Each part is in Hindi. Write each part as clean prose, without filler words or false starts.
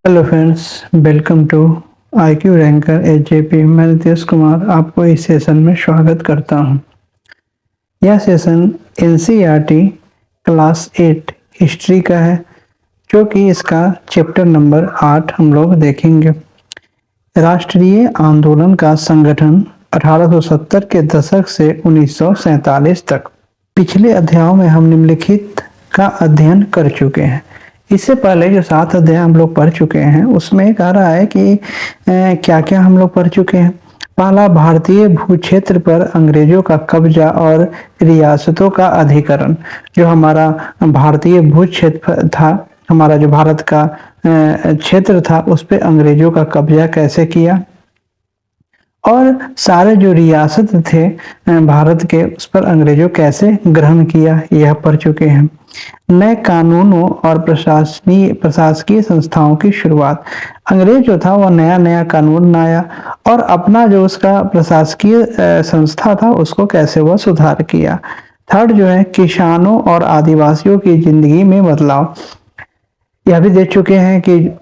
Hello friends, welcome to IQ ranker AJP। मैं नीतीश कुमार आपको इस सेशन में स्वागत करता हूं। यह सेशन NCERT क्लास 8 हिस्ट्री का है, जो कि इसका चैप्टर नंबर 8 हम लोग देखेंगे। राष्ट्रीय आंदोलन का संगठन 1870 के दशक से 1947 तक। पिछले अध्यायों में हम निम्नलिखित का अध्ययन कर चुके हैं। इससे पहले जो 7 अध्याय हम लोग पढ़ चुके हैं उसमें कह रहा है कि क्या क्या हम लोग पढ़ चुके हैं। पहला, भारतीय भू क्षेत्र पर अंग्रेजों का कब्जा और रियासतों का अधिकरण। जो हमारा भारतीय भू क्षेत्र था, हमारा जो भारत का क्षेत्र था, उस पे अंग्रेजों का कब्जा कैसे किया और सारे जो रियासत थे भारत के, उस पर अंग्रेजों कैसे ग्रहण किया, यह पढ़ चुके हैं। नए कानूनों और प्रशासकीय संस्थाओं की शुरुआत। अंग्रेज जो था वह नया नया कानून लाया और अपना जो उसका प्रशासकीय संस्था था उसको कैसे वह सुधार किया। थर्ड जो है, किसानों और आदिवासियों की जिंदगी में बदलाव। यह भी देख चुके हैं कि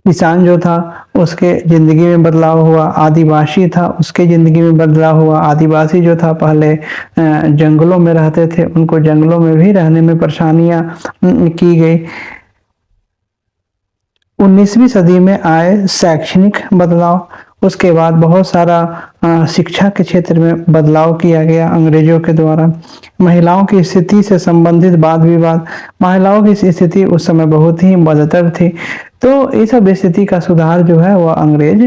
किसान जो था उसके जिंदगी में बदलाव हुआ, आदिवासी था उसके जिंदगी में बदलाव हुआ। आदिवासी जो था पहले जंगलों में रहते थे, उनको जंगलों में भी रहने में परेशानियां की गई। 19वीं सदी में आए शैक्षणिक बदलाव। उसके बाद बहुत सारा शिक्षा के क्षेत्र में बदलाव किया गया अंग्रेजों के द्वारा। महिलाओं की स्थिति से संबंधित वाद विवाद। महिलाओं की स्थिति उस समय बहुत ही बदतर थी, तो इस सब स्थिति का सुधार जो है वह अंग्रेज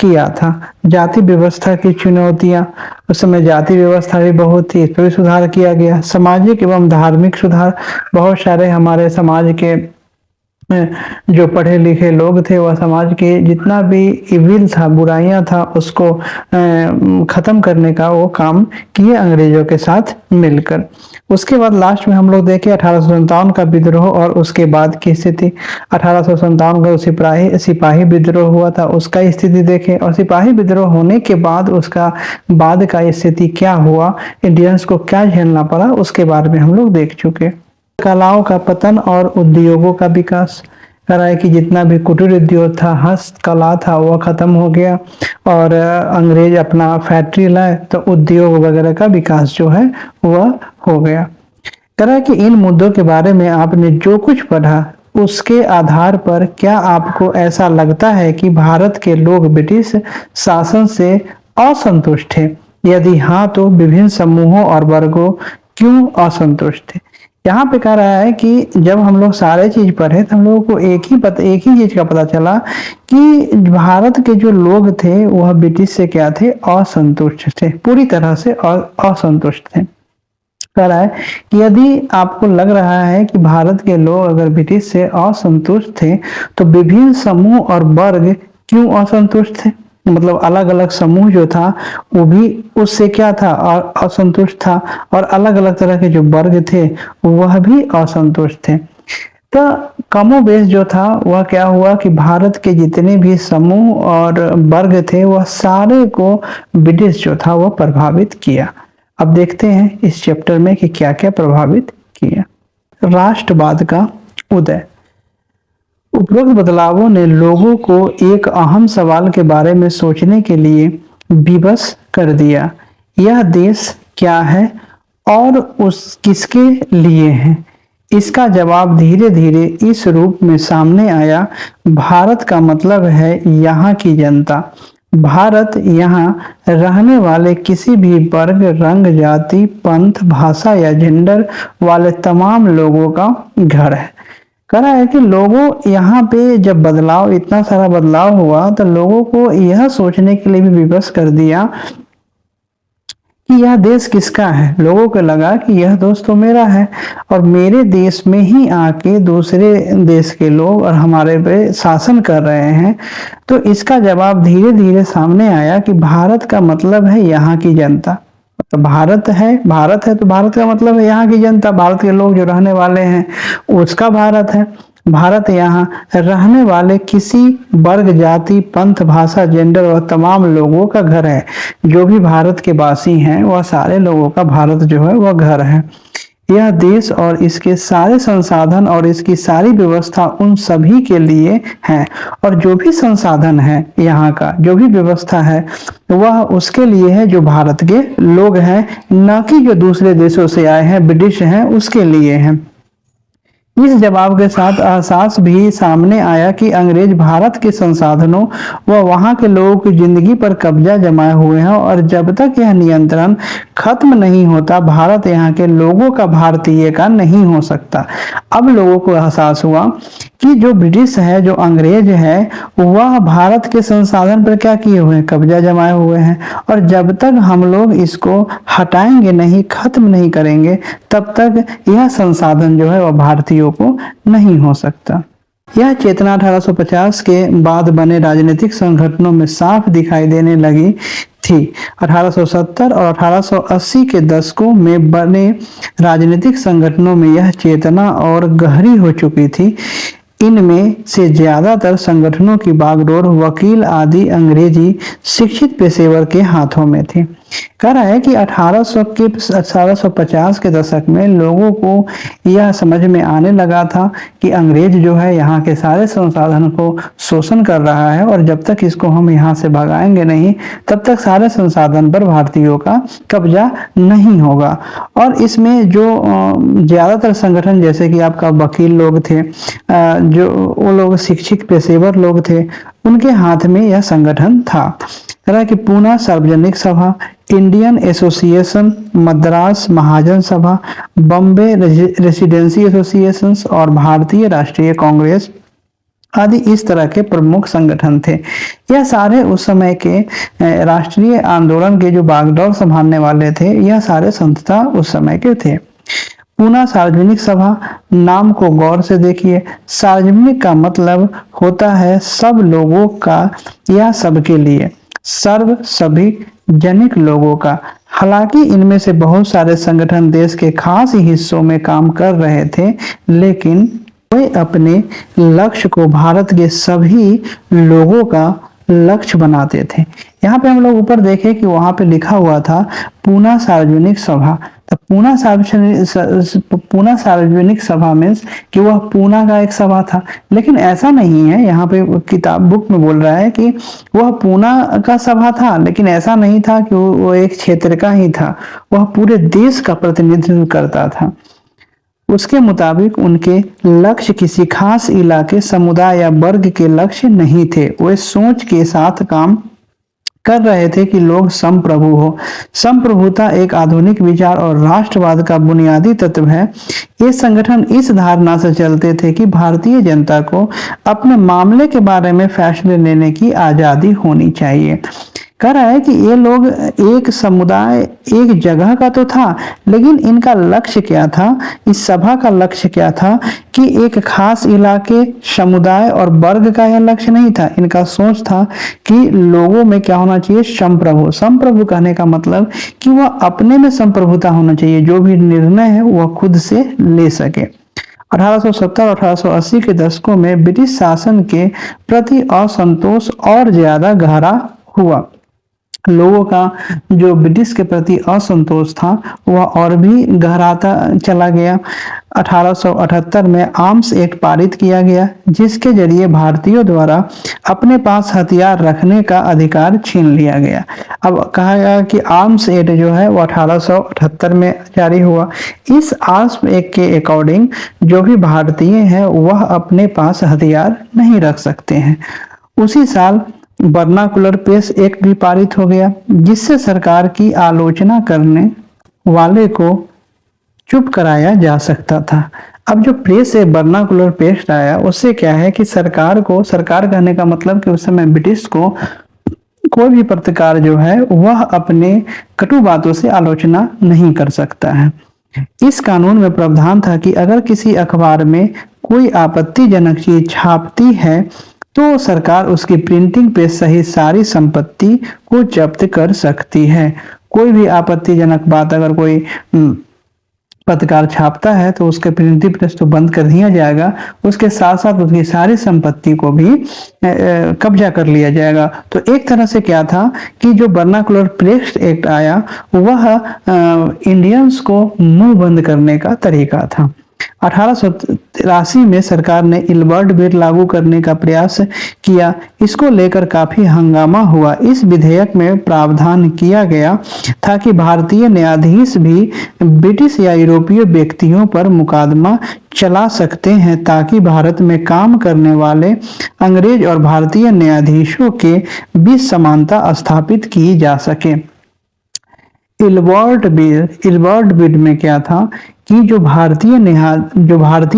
किया था। जाति व्यवस्था की चुनौतियां। उस समय जाति व्यवस्था भी बहुत थी, इस पर भी सुधार किया गया। सामाजिक एवं धार्मिक सुधार। बहुत सारे हमारे समाज के जो पढ़े लिखे लोग थे वह समाज के जितना भी इविल था, बुराइयां था, उसको खत्म करने का वो काम किए अंग्रेजों के साथ मिलकर। उसके बाद लास्ट में हम लोग देखे 1857 का विद्रोह और उसके बाद की स्थिति। 1857 का सिपाही विद्रोह हुआ था, उसका स्थिति देखे, और सिपाही विद्रोह होने के बाद उसका बाद का स्थिति क्या हुआ, इंडियंस को क्या झेलना पड़ा, उसके बारे में हम लोग देख चुके। कलाओं का पतन और उद्योगों का विकास। कह रहा है कि जितना भी कुटीर उद्योग था, हस्तकला था, वह खत्म हो गया और अंग्रेज अपना फैक्ट्री लाए तो उद्योग वगैरह का विकास जो है वह हो गया। कह रहा है कि इन मुद्दों के बारे में आपने जो कुछ पढ़ा उसके आधार पर क्या आपको ऐसा लगता है कि भारत के लोग ब्रिटिश शासन से असंतुष्ट थे? यदि हाँ, तो विभिन्न समूहों और वर्गों क्यों असंतुष्ट थे? यहाँ पे कह रहा है कि जब हम लोग सारे चीज पढ़े तो हम लोगों को एक ही चीज का पता चला कि भारत के जो लोग थे वह ब्रिटिश से क्या थे, असंतुष्ट थे, पूरी तरह से असंतुष्ट थे। कह रहा है कि यदि आपको लग रहा है कि भारत के लोग अगर ब्रिटिश से असंतुष्ट थे तो विभिन्न समूह और वर्ग क्यों असंतुष्ट थे, मतलब अलग अलग समूह जो था वो भी उससे क्या था, असंतुष्ट था, और अलग अलग तरह के जो वर्ग थे वह भी असंतुष्ट थे। तो कमोबेश जो था वह क्या हुआ कि भारत के जितने भी समूह और वर्ग थे वह सारे को ब्रिटिश जो था वह प्रभावित किया। अब देखते हैं इस चैप्टर में कि क्या क्या प्रभावित किया। राष्ट्रवाद का उदय। उपरोक्त बदलावों ने लोगों को एक अहम सवाल के बारे में सोचने के लिए विवश कर दिया। यह देश क्या है और उस किसके लिए है? इसका जवाब धीरे धीरे इस रूप में सामने आया। भारत का मतलब है यहाँ की जनता। भारत यहाँ रहने वाले किसी भी वर्ग, रंग, जाति, पंथ, भाषा या जेंडर वाले तमाम लोगों का घर है। कह रहा है कि लोगों यहाँ पे जब बदलाव, इतना सारा बदलाव हुआ तो लोगों को यह सोचने के लिए भी विवश कर दिया कि यह देश किसका है। लोगों को लगा कि यह देश तो मेरा है और मेरे देश में ही आके दूसरे देश के लोग और हमारे पे शासन कर रहे हैं। तो इसका जवाब धीरे धीरे सामने आया कि भारत का मतलब है यहाँ की जनता। तो भारत है तो भारत का मतलब है यहाँ की जनता, भारत के लोग जो रहने वाले हैं उसका भारत है। भारत यहाँ रहने वाले किसी वर्ग, जाति, पंथ, भाषा, जेंडर और तमाम लोगों का घर है। जो भी भारत के वासी हैं वह सारे लोगों का भारत जो है वह घर है। यह देश और इसके सारे संसाधन और इसकी सारी व्यवस्था उन सभी के लिए है, और जो भी संसाधन है यहाँ का, जो भी व्यवस्था है, वह उसके लिए है जो भारत के लोग हैं, न कि जो दूसरे देशों से आए हैं, ब्रिटिश हैं, उसके लिए हैं। इस जवाब के साथ एहसास भी सामने आया कि अंग्रेज भारत के संसाधनों व वहां के लोगों की जिंदगी पर कब्जा जमाए हुए हैं, और जब तक यह नियंत्रण खत्म नहीं होता, भारत यहाँ के लोगों का, भारतीय का नहीं हो सकता। अब लोगों को एहसास हुआ कि जो ब्रिटिश है, जो अंग्रेज है, वह भारत के संसाधन पर क्या किए हुए हैं, कब्जा जमाए हुए हैं, और जब तक हम लोग इसको हटाएंगे नहीं, खत्म नहीं करेंगे, तब तक यह संसाधन जो है वह भारतीयों को नहीं हो सकता। यह चेतना 1850 के बाद बने राजनीतिक संगठनों में साफ दिखाई देने लगी थी। 1870 और 1880 के दशकों में बने राजनीतिक संगठनों में यह चेतना और गहरी हो चुकी थी। इनमें से ज्यादातर संगठनों की बागडोर वकील आदि अंग्रेजी शिक्षित पेशेवर के हाथों में थी। कह रहा है कि 1850 के दशक में लोगों को यह समझ में आने लगा था कि अंग्रेज जो है यहाँ के सारे संसाधन को शोषण कर रहा है, और जब तक इसको हम यहाँ से भगाएंगे नहीं, तब तक सारे संसाधन पर भारतीयों का कब्जा नहीं होगा। और इसमें जो ज्यादातर संगठन, जैसे कि आपका वकील लोग थे, जो वो लोग शिक्षित पेशेवर लोग थे, उनके हाथ में यह संगठन था। तरह की पूना सार्वजनिक सभा, इंडियन एसोसिएशन, मद्रास महाजन सभा, बॉम्बे रेसिडेंसी एसोसिएशन और भारतीय राष्ट्रीय कांग्रेस आदि इस तरह के प्रमुख संगठन थे। यह सारे उस समय के राष्ट्रीय आंदोलन के जो बागडोर संभालने वाले थे, यह सारे संस्था उस समय के थे। पूना सार्वजनिक सभा, नाम को गौर से देखिए। सार्वजनिक का मतलब होता है सब लोगों का या सबके लिए, सर्व सभी जनिक लोगों का। हालांकि इनमें से बहुत सारे संगठन देश के खास हिस्सों में काम कर रहे थे, लेकिन वे अपने लक्ष्य को भारत के सभी लोगों का लक्ष्य बनाते थे। यहाँ पे हम लोग ऊपर देखें कि वहां पे लिखा हुआ था पूना सार्वजनिक सभा। तो पूना सार्वजनिक सभा मीन्स कि वह पूना का एक सभा था, लेकिन ऐसा नहीं है। यहाँ पे किताब बुक में बोल रहा है कि वह पूना का सभा था, लेकिन ऐसा नहीं था कि वो एक क्षेत्र का ही था, वह पूरे देश का प्रतिनिधित्व करता था। उसके मुताबिक उनके लक्ष्य किसी खास इलाके, समुदाय या वर्ग के लक्ष्य नहीं थे। वे सोच के साथ काम कर रहे थे कि लोग संप्रभु हो। संप्रभुता एक आधुनिक विचार और राष्ट्रवाद का बुनियादी तत्व है। ये संगठन इस धारणा से चलते थे कि भारतीय जनता को अपने मामले के बारे में फैसले लेने की आजादी होनी चाहिए। कह रहा है कि ये लोग एक समुदाय, एक जगह का तो था, लेकिन इनका लक्ष्य क्या था, इस सभा का लक्ष्य क्या था कि एक खास इलाके, समुदाय और वर्ग का यह लक्ष्य नहीं था। इनका सोच था कि लोगों में क्या होना चाहिए, संप्रभु। संप्रभु कहने का मतलब कि वह अपने में संप्रभुता होना चाहिए, जो भी निर्णय है वह खुद से ले सके। 1870 और 1880 के दशकों में ब्रिटिश शासन के प्रति असंतोष और ज्यादा गहरा हुआ। लोगों का जो ब्रिटिश के प्रति असंतोष था वह और भी गहराता चला गया। 1878 में आर्म्स एक्ट पारित किया गया, जिसके जरिए भारतीयों द्वारा अपने पास हथियार रखने का अधिकार छीन लिया गया। अब कहा गया कि आर्म्स एक्ट जो है वो 1878 में जारी हुआ। इस आर्म्स एक्ट के अकॉर्डिंग जो भी भारतीय है वह अपने पास हथियार नहीं रख सकते हैं। उसी साल वर्नाकुलर पेस एक्ट भी पारित हो गया, जिससे सरकार की आलोचना करने वाले को चुप कराया जा सकता था। अब जो प्रेस से वर्नाकुलर पेस्ट आया, उससे क्या है कि सरकार को, सरकार कहने का मतलब कि उस समय ब्रिटिश को कोई भी पत्रकार जो है वह अपने कटु बातों से आलोचना नहीं कर सकता है। इस कानून में प्रावधान था कि अगर किसी अखबार में कोई आपत्तिजनक चीज छापती है तो सरकार उसकी प्रिंटिंग पे सही सारी संपत्ति को जब्त कर सकती है। कोई भी आपत्तिजनक बात अगर कोई पत्रकार छापता है तो उसके प्रिंटिंग प्रेस तो बंद कर दिया जाएगा, उसके साथ साथ उसकी सारी संपत्ति को भी कब्जा कर लिया जाएगा। तो एक तरह से क्या था कि जो वर्नाकुलर प्रेस एक्ट आया वह इंडियंस को मुंह बंद करने का तरीका था। 1883 में सरकार ने इल्बर्ट बिल लागू करने का प्रयास किया। इसको लेकर काफी हंगामा हुआ। इस विधेयक में प्रावधान किया गया था कि भारतीय न्यायाधीश भी ब्रिटिश या यूरोपीय व्यक्तियों पर मुकदमा चला सकते हैं ताकि भारत में काम करने वाले अंग्रेज और भारतीय न्यायाधीशों के बीच समानता स्थापित की जा सके। इल्बर्ट बिल में क्या था कि जो भारतीय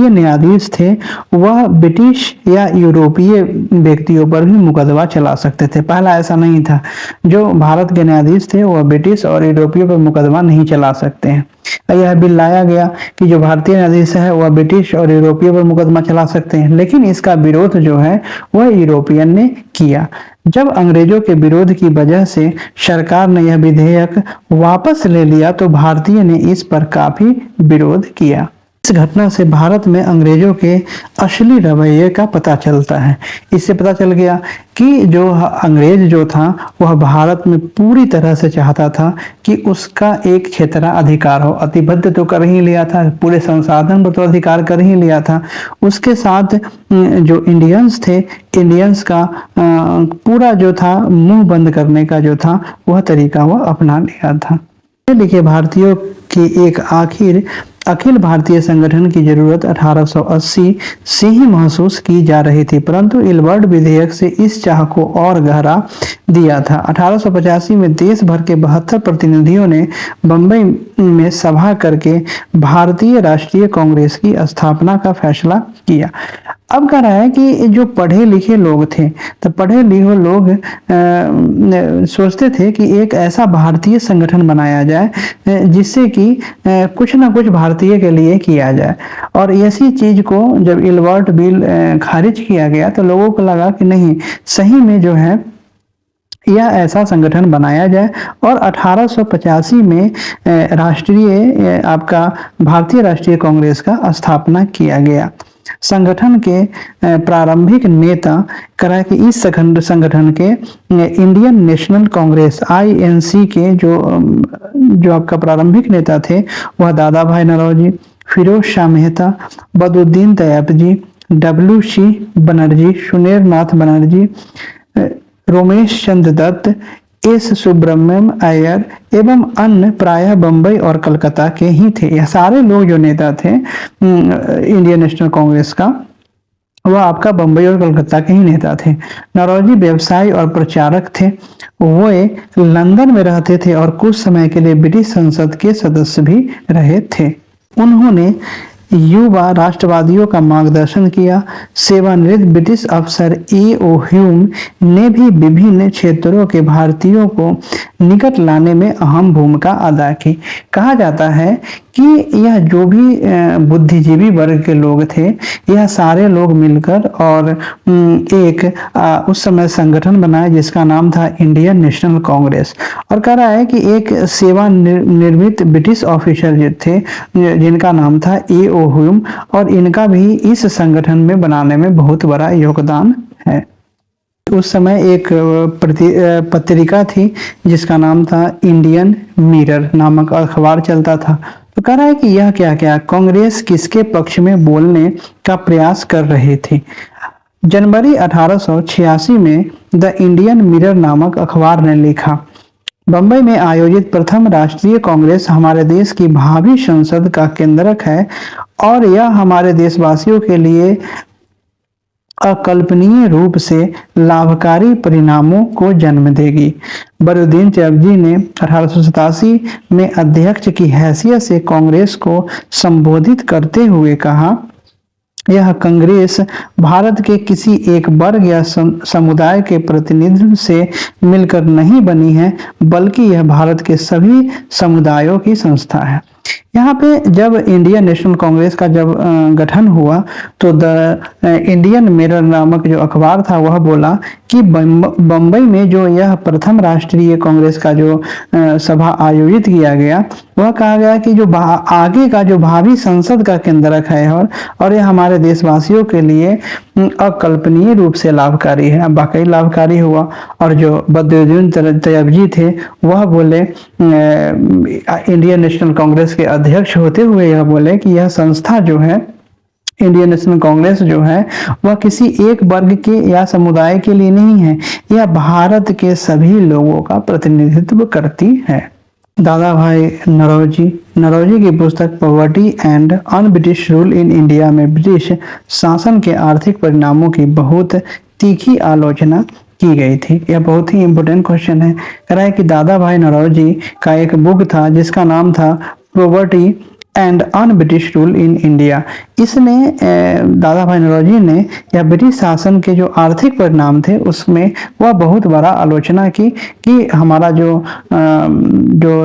न्यायाधीश थे वह ब्रिटिश या यूरोपीय व्यक्तियों पर भी मुकदमा चला सकते थे। पहला ऐसा नहीं था, जो भारत के न्यायाधीश थे वह ब्रिटिश और यूरोपीय पर मुकदमा नहीं चला सकते हैं। यह बिल लाया गया कि जो भारतीय न्यायाधीश है वह ब्रिटिश और यूरोपीय पर मुकदमा चला सकते हैं, लेकिन इसका विरोध जो है वह यूरोपियन ने किया। जब अंग्रेजों के विरोध की वजह से सरकार ने यह विधेयक वापस ले लिया तो भारतीय ने इस पर काफी विरोध किया। इस घटना से भारत में अंग्रेजों के असली रवैये का पता चलता है। इससे पता चल गया कि जो अंग्रेज जो था वह भारत में पूरी तरह से चाहता था कि उसका एक क्षेत्र अधिकार हो। अधिबद्ध तो कर ही लिया था, पूरे संसाधन पर तो अधिकार कर ही लिया था। उसके साथ जो इंडियंस थे, इंडियंस का पूरा जो था मुंह बंद करने का जो था वह तरीका वह अपना लिया था। देखिए, भारतीयों की एक अखिल भारतीय संगठन की जरूरत 1880 से ही महसूस की जा रही थी, परंतु इल्बर्ट विधेयक से इस चाह को और गहरा दिया था। 1885 में देश भर के 72 प्रतिनिधियों ने बंबई में सभा करके भारतीय राष्ट्रीय कांग्रेस की स्थापना का फैसला किया। अब कह रहा है कि जो पढ़े लिखे लोग थे, तो पढ़े लिखे लोग सोचते थे कि एक ऐसा भारतीय संगठन बनाया जाए जिससे कि कुछ ना कुछ भारतीय के लिए किया जाए। और ऐसी चीज को जब इल्बर्ट बिल खारिज किया गया तो लोगों को लगा कि नहीं, सही में जो है यह ऐसा संगठन बनाया जाए। और 1885 में भारतीय राष्ट्रीय कांग्रेस का स्थापना किया गया। संगठन के प्रारंभिक नेता करा कि इस संगठन के इंडियन नेशनल कांग्रेस INC के जो आपका प्रारंभिक नेता थे वह दादा भाई नौरोजी, फिरोज शाह मेहता, बदरुद्दीन तैयबजी, WC बनर्जी, सुनेर नाथ बनर्जी, रोमेश चंद्र दत्त, S सुब्रमण्यम अय्यर एवं अन्य प्रायः बंबई और कलकत्ता के ही थे। यह सारे लोग जो नेता थे इंडियन नेशनल कांग्रेस का, वह आपका बंबई और कलकत्ता के ही नेता थे। नौरोजी व्यवसायी और प्रचारक थे। वो लंदन में रहते थे और कुछ समय के लिए ब्रिटिश संसद के सदस्य भी रहे थे। उन्होंने युवा राष्ट्रवादियों का मार्गदर्शन किया। सेवानिवृत्त ब्रिटिश अफसर A.O. ह्यूम ने भी विभिन्न क्षेत्रों के भारतीयों को निकट लाने में अहम भूमिका अदा की। कहा जाता है कि यह जो भी बुद्धिजीवी वर्ग के लोग थे, यह सारे लोग मिलकर और एक उस समय संगठन बनाया जिसका नाम था इंडियन नेशनल कांग्रेस। और कह रहा है कि एक सेवानिवृत्त ब्रिटिश ऑफिसर जो थे जिनका नाम था A.O. ह्यूम, और इनका भी इस संगठन में बनाने में बहुत बड़ा योगदान है। उस समय एक पत्रिका थी जिसका नाम था इंडियन मिरर नामक अखबार चलता था। तो कह रहा है कि यह क्या कांग्रेस किसके पक्ष में बोलने का प्रयास कर रही थी। जनवरी 1886 में द इंडियन मिरर नामक अखबार ने लिखा, बंबई में आयोजित प्रथम राष्ट्रीय कांग्रेस हमारे देश की भावी संसद का केंद्रक है और यह हमारे देशवासियों के लिए अकल्पनीय रूप से लाभकारी परिणामों को जन्म देगी। बदरुद्दीन तैयबजी ने 1887 में अध्यक्ष की हैसियत से कांग्रेस को संबोधित करते हुए कहा, यह कांग्रेस भारत के किसी एक वर्ग या समुदाय के प्रतिनिधित्व से मिलकर नहीं बनी है, बल्कि यह भारत के सभी समुदायों की संस्था है। यहाँ पे जब इंडियन नेशनल कांग्रेस का जब गठन हुआ तो द इंडियन मिरर नामक जो अखबार था वह बोला कि बम्बई में जो यह प्रथम राष्ट्रीय कांग्रेस का जो सभा आयोजित किया गया, वह कहा गया कि जो आगे का जो भावी संसद का केंद्रक है और यह हमारे देशवासियों के लिए अकल्पनीय रूप से लाभकारी है। वाकई लाभकारी हुआ। और जो बद्रुद्दीन तैयबजी थे वह बोले, इंडियन नेशनल कांग्रेस के अध्यक्ष होते हुए यह बोले कि यह संस्था जो है, इंडियन नेशनल कांग्रेस जो है, वह किसी एक वर्ग के या समुदाय के लिए नहीं है, यह भारत के सभी लोगों का प्रतिनिधित्व करती है। दादा भाई नौरोजी की पुस्तक poverty and un British rule in India में ब्रिटिश शासन के आर्थिक परिणामों की बहुत तीखी आलोचना की गई थी। यह बहुत ही इम्पोर्टेंट क्वेश्चन है। कह रहा है कि दादा भाई नौरोजी का एक बुक था जिसका नाम था poverty and un British rule in India. इसने दादा भाई नौरोजी ने या ब्रिटिश शासन के जो आर्थिक परिणाम थे उसमें वह बहुत बड़ा आलोचना की कि हमारा जो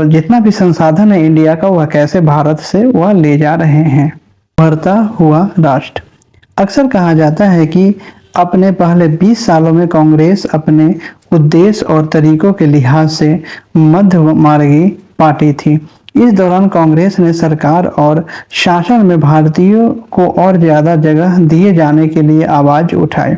जितना भी संसाधन है इंडिया का वह कैसे भारत से वह ले जा रहे हैं। बढ़ता हुआ राष्ट्र। अक्सर कहा जाता है कि अपने पहले 20 सालों में कांग्रेस अपने उद्देश्य और तरीकों के लिहाज से मध्य मार्गी पार्टी थी। इस दौरान कांग्रेस ने सरकार और शासन में भारतीयों को और ज्यादा जगह दिए जाने के लिए आवाज उठाई।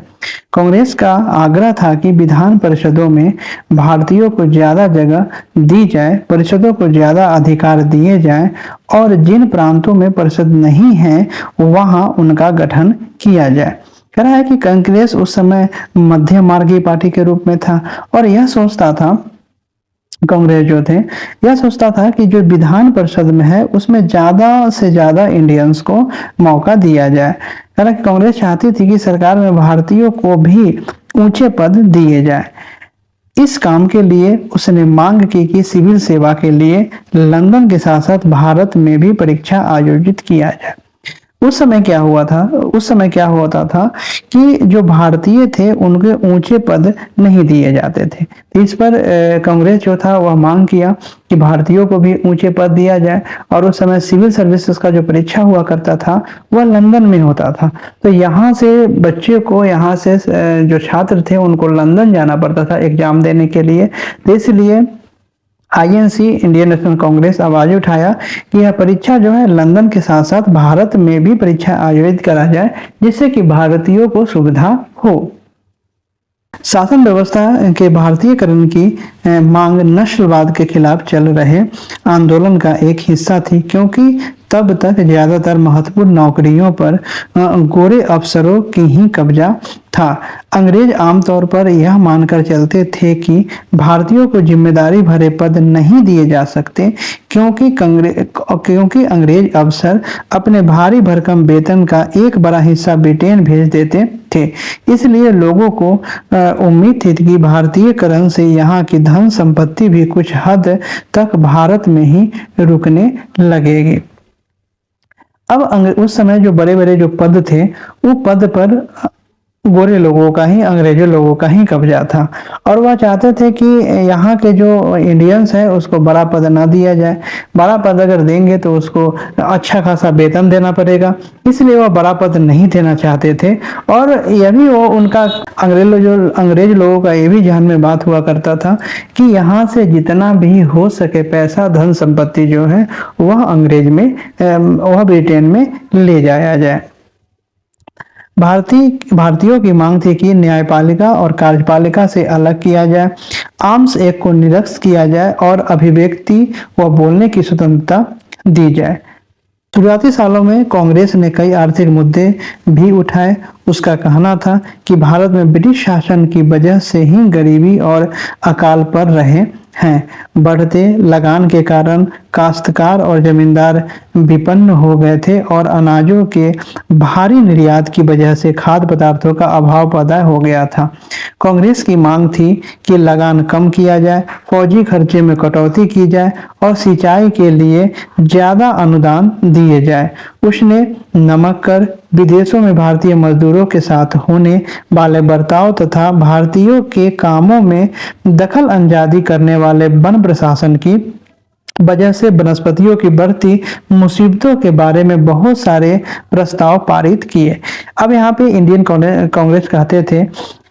कांग्रेस का आग्रह था कि विधान परिषदों में भारतीयों को ज्यादा जगह दी जाए, परिषदों को ज्यादा अधिकार दिए जाएं और जिन प्रांतों में परिषद नहीं है वहां उनका गठन किया जाए। कह रहा है कि कांग्रेस उस समय मध्य मार्गी पार्टी के रूप में था और यह सोचता था, कांग्रेस जो थे यह सोचता था कि जो विधान परिषद में है उसमें ज्यादा से ज्यादा इंडियंस को मौका दिया जाए। हालांकि कांग्रेस चाहती थी कि सरकार में भारतीयों को भी ऊंचे पद दिए जाए। इस काम के लिए उसने मांग की कि सिविल सेवा के लिए लंदन के साथ साथ भारत में भी परीक्षा आयोजित किया जाए। उस समय क्या होता था कि जो भारतीय थे उनके ऊंचे पद नहीं दिए जाते थे। इस पर कांग्रेस जो था वह मांग किया कि भारतीयों को भी ऊंचे पद दिया जाए और उस समय सिविल सर्विसेज का जो परीक्षा हुआ करता था वह लंदन में होता था। तो यहाँ से बच्चे को, यहाँ से जो छात्र थे उनको लंदन जाना पड़ता था एग्जाम देने के लिए। तो इसलिए INC इंडियन नेशनल कांग्रेस आवाज उठाया कि यह परीक्षा जो है लंदन के साथ साथ भारत में भी परीक्षा आयोजित करा जाए जिससे कि भारतीयों को सुविधा हो। शासन व्यवस्था के भारतीयकरण की मांग नस्लवाद के खिलाफ चल रहे आंदोलन का एक हिस्सा थी, क्योंकि तब तक ज्यादातर महत्वपूर्ण नौकरियों पर गोरे अफसरों की ही कब्जा था। अंग्रेज आमतौर पर यह मानकर चलते थे कि भारतीयों को जिम्मेदारी भरे पद नहीं दिए जा सकते, क्योंकि अंग्रेज अफसर अपने भारी भरकम वेतन का एक बड़ा हिस्सा ब्रिटेन भेज देते थे। इसलिए लोगों को उम्मीद थी कि भारतीयकरण से यहाँ की धन संपत्ति भी कुछ हद तक भारत में ही रुकने लगेगी। अब उस समय जो बड़े बड़े जो पद थे वो पद पर गोरे लोगों का ही, अंग्रेजों लोगों का ही कब्जा था और वह चाहते थे कि यहाँ के जो इंडियंस है उसको बड़ा पद ना दिया जाए। बड़ा पद अगर देंगे तो उसको अच्छा खासा वेतन देना पड़ेगा, इसलिए वह बड़ा पद नहीं देना चाहते थे। और यह भी वो उनका अंग्रेज लोगों का ये भी ध्यान में बात हुआ करता था कि यहाँ से जितना भी हो सके पैसा, धन संपत्ति जो है वह ब्रिटेन में ले जाया जाए। भारतीयों की मांग थी कि न्यायपालिका और कार्यपालिका से अलग किया जाए, आर्म्स एक्ट को निरस्त किया जाए और अभिव्यक्ति व बोलने की स्वतंत्रता दी जाए। शुरुआती सालों में कांग्रेस ने कई आर्थिक मुद्दे भी उठाए। उसका कहना था कि भारत में ब्रिटिश शासन की वजह से ही गरीबी और अकाल पड़ रहे हैं। बढ़ते लगान के कारण काश्तकार और जमींदार विपन्न हो गए थे और अनाजों के भारी निर्यात की वजह से खाद्य पदार्थों का अभाव पैदा हो गया था। कांग्रेस की मांग थी कि लगान कम किया जाए, फौजी खर्चे में कटौती की जाए और सिंचाई के लिए ज्यादा अनुदान दिए जाए। उसने नमक कर, विदेशों में भारतीय मजदूरों के साथ होने वाले बर्ताव तथा भारतीयों के कामों में दखल अंदाजी करने वाले वन प्रशासन की वजह से वनस्पतियों की बढ़ती मुसीबतों के बारे में बहुत सारे प्रस्ताव पारित किए। अब यहाँ पे इंडियन कांग्रेस कहते थे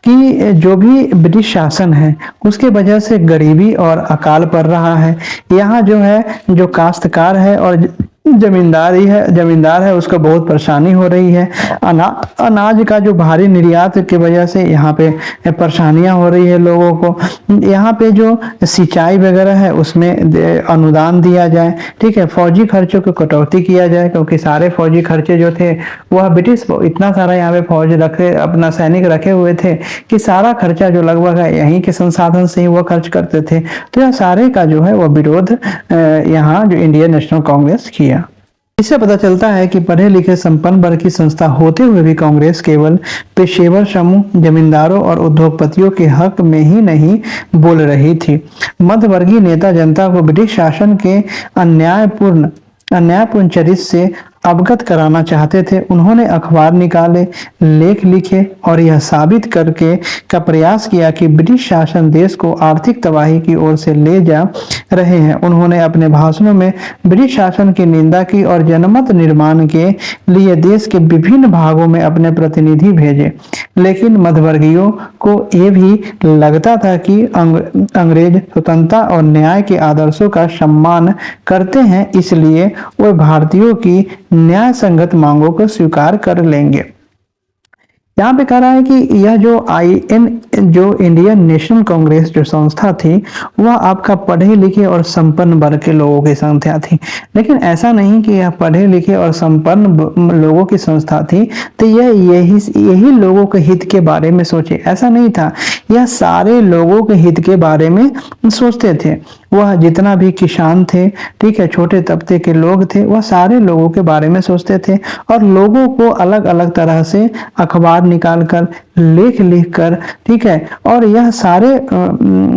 कि जो भी ब्रिटिश शासन है उसके वजह से गरीबी और अकाल पड़ रहा है। यहाँ जो है जो काश्तकार है और जमींदार है उसको बहुत परेशानी हो रही है। अनाज का जो भारी निर्यात की वजह से यहाँ पे परेशानियां हो रही है लोगों को। यहाँ पे जो सिंचाई वगैरह है उसमें अनुदान दिया जाए, ठीक है। फौजी खर्चों को कटौती किया जाए क्योंकि सारे फौजी खर्चे जो थे वह ब्रिटिश इतना सारा यहाँ पे फौज रखे अपना सैनिक रखे हुए थे कि सारा खर्चा जो लगभग है यहीं के संसाधन से ही वह खर्च करते थे। तो यह सारे का जो है वह विरोध यहाँ जो इंडियन नेशनल कांग्रेस किया। इससे पता चलता है कि पढ़े लिखे संपन्न वर्ग की संस्था होते हुए भी कांग्रेस केवल पेशेवर समूह, जमींदारों और उद्योगपतियों के हक में ही नहीं बोल रही थी। मध्यवर्गीय नेता जनता को ब्रिटिश शासन के अन्यायपूर्ण चरित्र से अवगत कराना चाहते थे। उन्होंने अखबार निकाले, लेख लिखे और यह साबित करके का प्रयास किया कि ब्रिटिश शासन देश को आर्थिक तबाही की ओर से ले जा रहे हैं। उन्होंने अपने भाषणों में ब्रिटिश शासन की निंदा की और जनमत निर्माण के लिए देश के विभिन्न भागों में अपने प्रतिनिधि भेजे। लेकिन मध्यवर्गीयों को ये भी लगता था कि अंग्रेज स्वतंत्रता और न्याय के आदर्शों का सम्मान करते हैं, इसलिए वे भारतीयों की न्याय संगत मांगों को स्वीकार कर लेंगे। यहाँ पे कह रहा है कि यह जो इंडियन नेशनल कांग्रेस जो संस्था थी वह आपका पढ़े लिखे और संपन्न वर्ग के लोगों की संस्था थी। लेकिन ऐसा नहीं कि यह पढ़े लिखे और संपन्न लोगों की संस्था थी तो यह यही लोगों के हित के बारे में सोचे, ऐसा नहीं था। यह सारे लोगों के हित के बारे में सोचते थे। वह जितना भी किसान थे, ठीक है, छोटे तबके के लोग थे, वह सारे लोगों के बारे में सोचते थे और लोगों को अलग अलग तरह से अखबार निकाल कर, लेख लिख कर, ठीक है, और यह सारे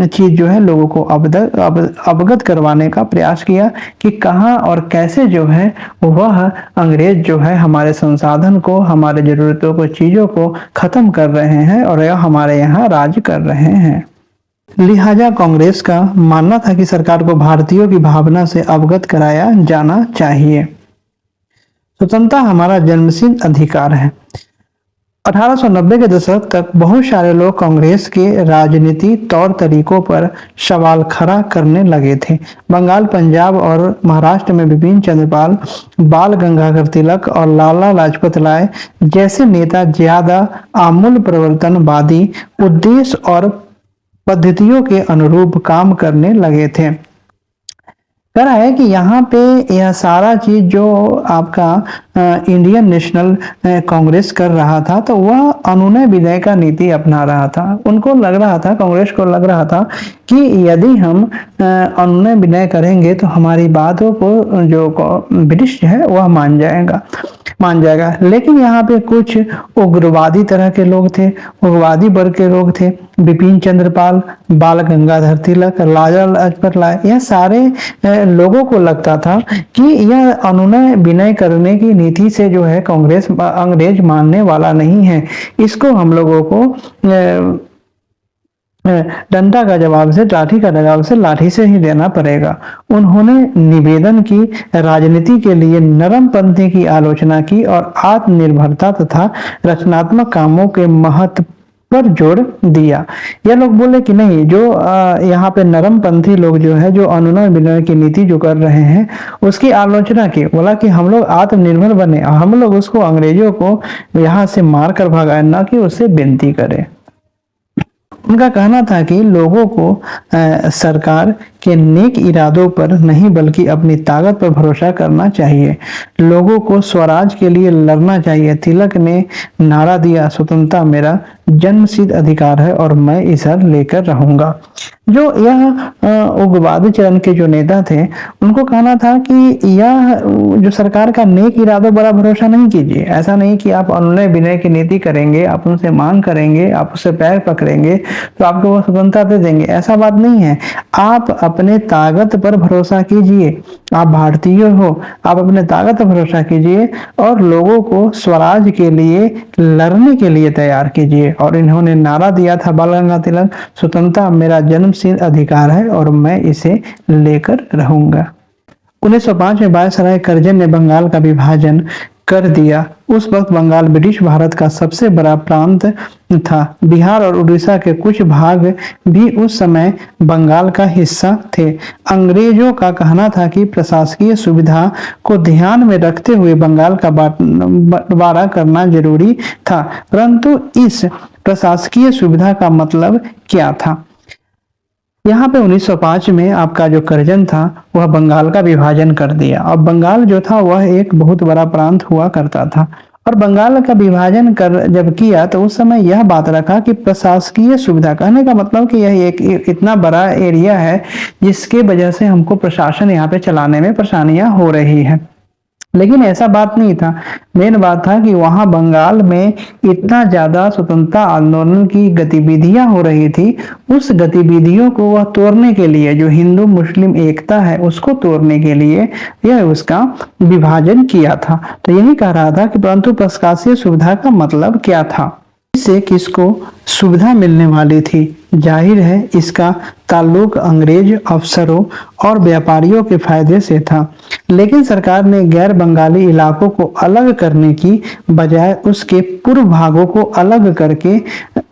चीज जो है लोगों को अवगत करवाने का प्रयास किया कि कहाँ और कैसे जो है वह अंग्रेज जो है हमारे संसाधन को, हमारे जरूरतों को, चीजों को खत्म कर रहे हैं और यह हमारे यहाँ राज कर रहे हैं। लिहाजा कांग्रेस का मानना था कि सरकार को भारतीयों की भावना से अवगत कराया जाना चाहिए। स्वतंत्रता हमारा जन्मसिद्ध अधिकार है। 1890 के दशक तक बहुत सारे लोग कांग्रेस के राजनीति तौर तरीकों पर सवाल खड़ा करने लगे थे। बंगाल, पंजाब और महाराष्ट्र में बिपिन चंद्रपाल, बाल गंगाधर तिलक और लाला लाजपत राय जैसे नेता ज्यादा आमूल परिवर्तनवादी उद्देश्य और पद्धतियों के अनुरूप काम करने लगे थे। कह रहा है कि यहाँ पे यह सारा चीज जो आपका इंडियन नेशनल कांग्रेस कर रहा था तो वह अनुनय विनय का नीति अपना रहा था। उनको लग रहा था, कांग्रेस को लग रहा था कि यदि हम अनुनय विनय करेंगे तो हमारी बातों को जो ब्रिटिश है वह मान जाएगा। लेकिन यहाँ पे कुछ उग्रवादी तरह के लोग थे, उग्रवादी वर्ग के लोग थे। बिपिन चंद्रपाल, बाल गंगाधर तिलक, लाला लाजपत राय, यह सारे लोगों को लगता था कि यह अनुनय विनय करने की नीति से जो है कांग्रेस अंग्रेज मानने वाला नहीं है। इसको हम लोगों को डंडा का जवाब से, लाठी का जवाब से, लाठी से ही देना पड़ेगा। उन्होंने निवेदन की, राजनीति के लिए नरमपंथी की आलोचना की और आत्मनिर्भरता तथा रचनात्मक कामों के महत्व पर जोर दिया। यह लोग बोले कि नहीं, जो यहाँ पे नरमपंथी लोग जो है, जो अनुनय विनय की नीति जो कर रहे हैं उसकी आलोचना की। बोला कि हम लोग आत्मनिर्भर बने, हम लोग उसको अंग्रेजों को यहाँ से मार कर भगाए, ना कि उससे विनती करें। उनका कहना था कि लोगों को सरकार के नेक इरादों पर नहीं बल्कि अपनी ताकत पर भरोसा करना चाहिए। लोगों को स्वराज के लिए लड़ना चाहिए। तिलक ने नारा दिया, स्वतंत्रता मेरा जन्मसिद्ध अधिकार है और मैं इसे लेकर रहूंगा। जो यह उग्रवादी चरण के जो नेता थे उनको कहना था कि यह जो सरकार का नेक इरादों पर भरोसा नहीं कीजिए। ऐसा नहीं कि आप अनुनय विनय की नीति करेंगे, आप उनसे मांग करेंगे, आप उससे पैर पकड़ेंगे तो आपको वो स्वतंत्रता दे देंगे, ऐसा बात नहीं है। आप अपने ताकत पर भरोसा कीजिए। आप भारतीय हो, आप अपने ताकत पर भरोसा कीजिए और लोगों को स्वराज के लिए लड़ने के लिए तैयार कीजिए। और इन्होंने नारा दिया था, बाल गंगाधर तिलक, स्वतंत्रता मेरा जन्मसिद्ध अधिकार है और मैं इसे लेकर रहूंगा। 1905 में वायसराय करजन ने बंगाल का विभाजन कर दिया। उस वक्त बंगाल ब्रिटिश भारत का सबसे बड़ा प्रांत था। बिहार और उड़ीसा के कुछ भाग भी उस समय बंगाल का हिस्सा थे। अंग्रेजों का कहना था कि प्रशासकीय सुविधा को ध्यान में रखते हुए बंगाल का बंटवारा करना जरूरी था, परंतु इस प्रशासकीय सुविधा का मतलब क्या था? यहाँ पे 1905 में आपका जो करजन था वह बंगाल का विभाजन कर दिया और बंगाल जो था वह एक बहुत बड़ा प्रांत हुआ करता था। और बंगाल का विभाजन कर जब किया तो उस समय यह बात रखा कि प्रशासकीय सुविधा, कहने का मतलब कि यह एक इतना बड़ा एरिया है जिसके वजह से हमको प्रशासन यहाँ पे चलाने में परेशानियां हो रही है। लेकिन ऐसा बात नहीं था। मेन बात था कि वहां बंगाल में इतना ज्यादा स्वतंत्रता आंदोलन की गतिविधियां हो रही थी, उस गतिविधियों को वह तोड़ने के लिए, जो हिंदू मुस्लिम एकता है उसको तोड़ने के लिए यह उसका विभाजन किया था। तो यही कह रहा था कि परंतु प्रशासकीय सुविधा का मतलब क्या था, इससे किसको सुविधा मिलने वाली थी? जाहिर है इसका ताल्लुक अंग्रेज अफसरों और व्यापारियों के फायदे से था। लेकिन सरकार ने गैर बंगाली इलाकों को अलग करने की बजाय उसके पूर्व भागों को अलग करके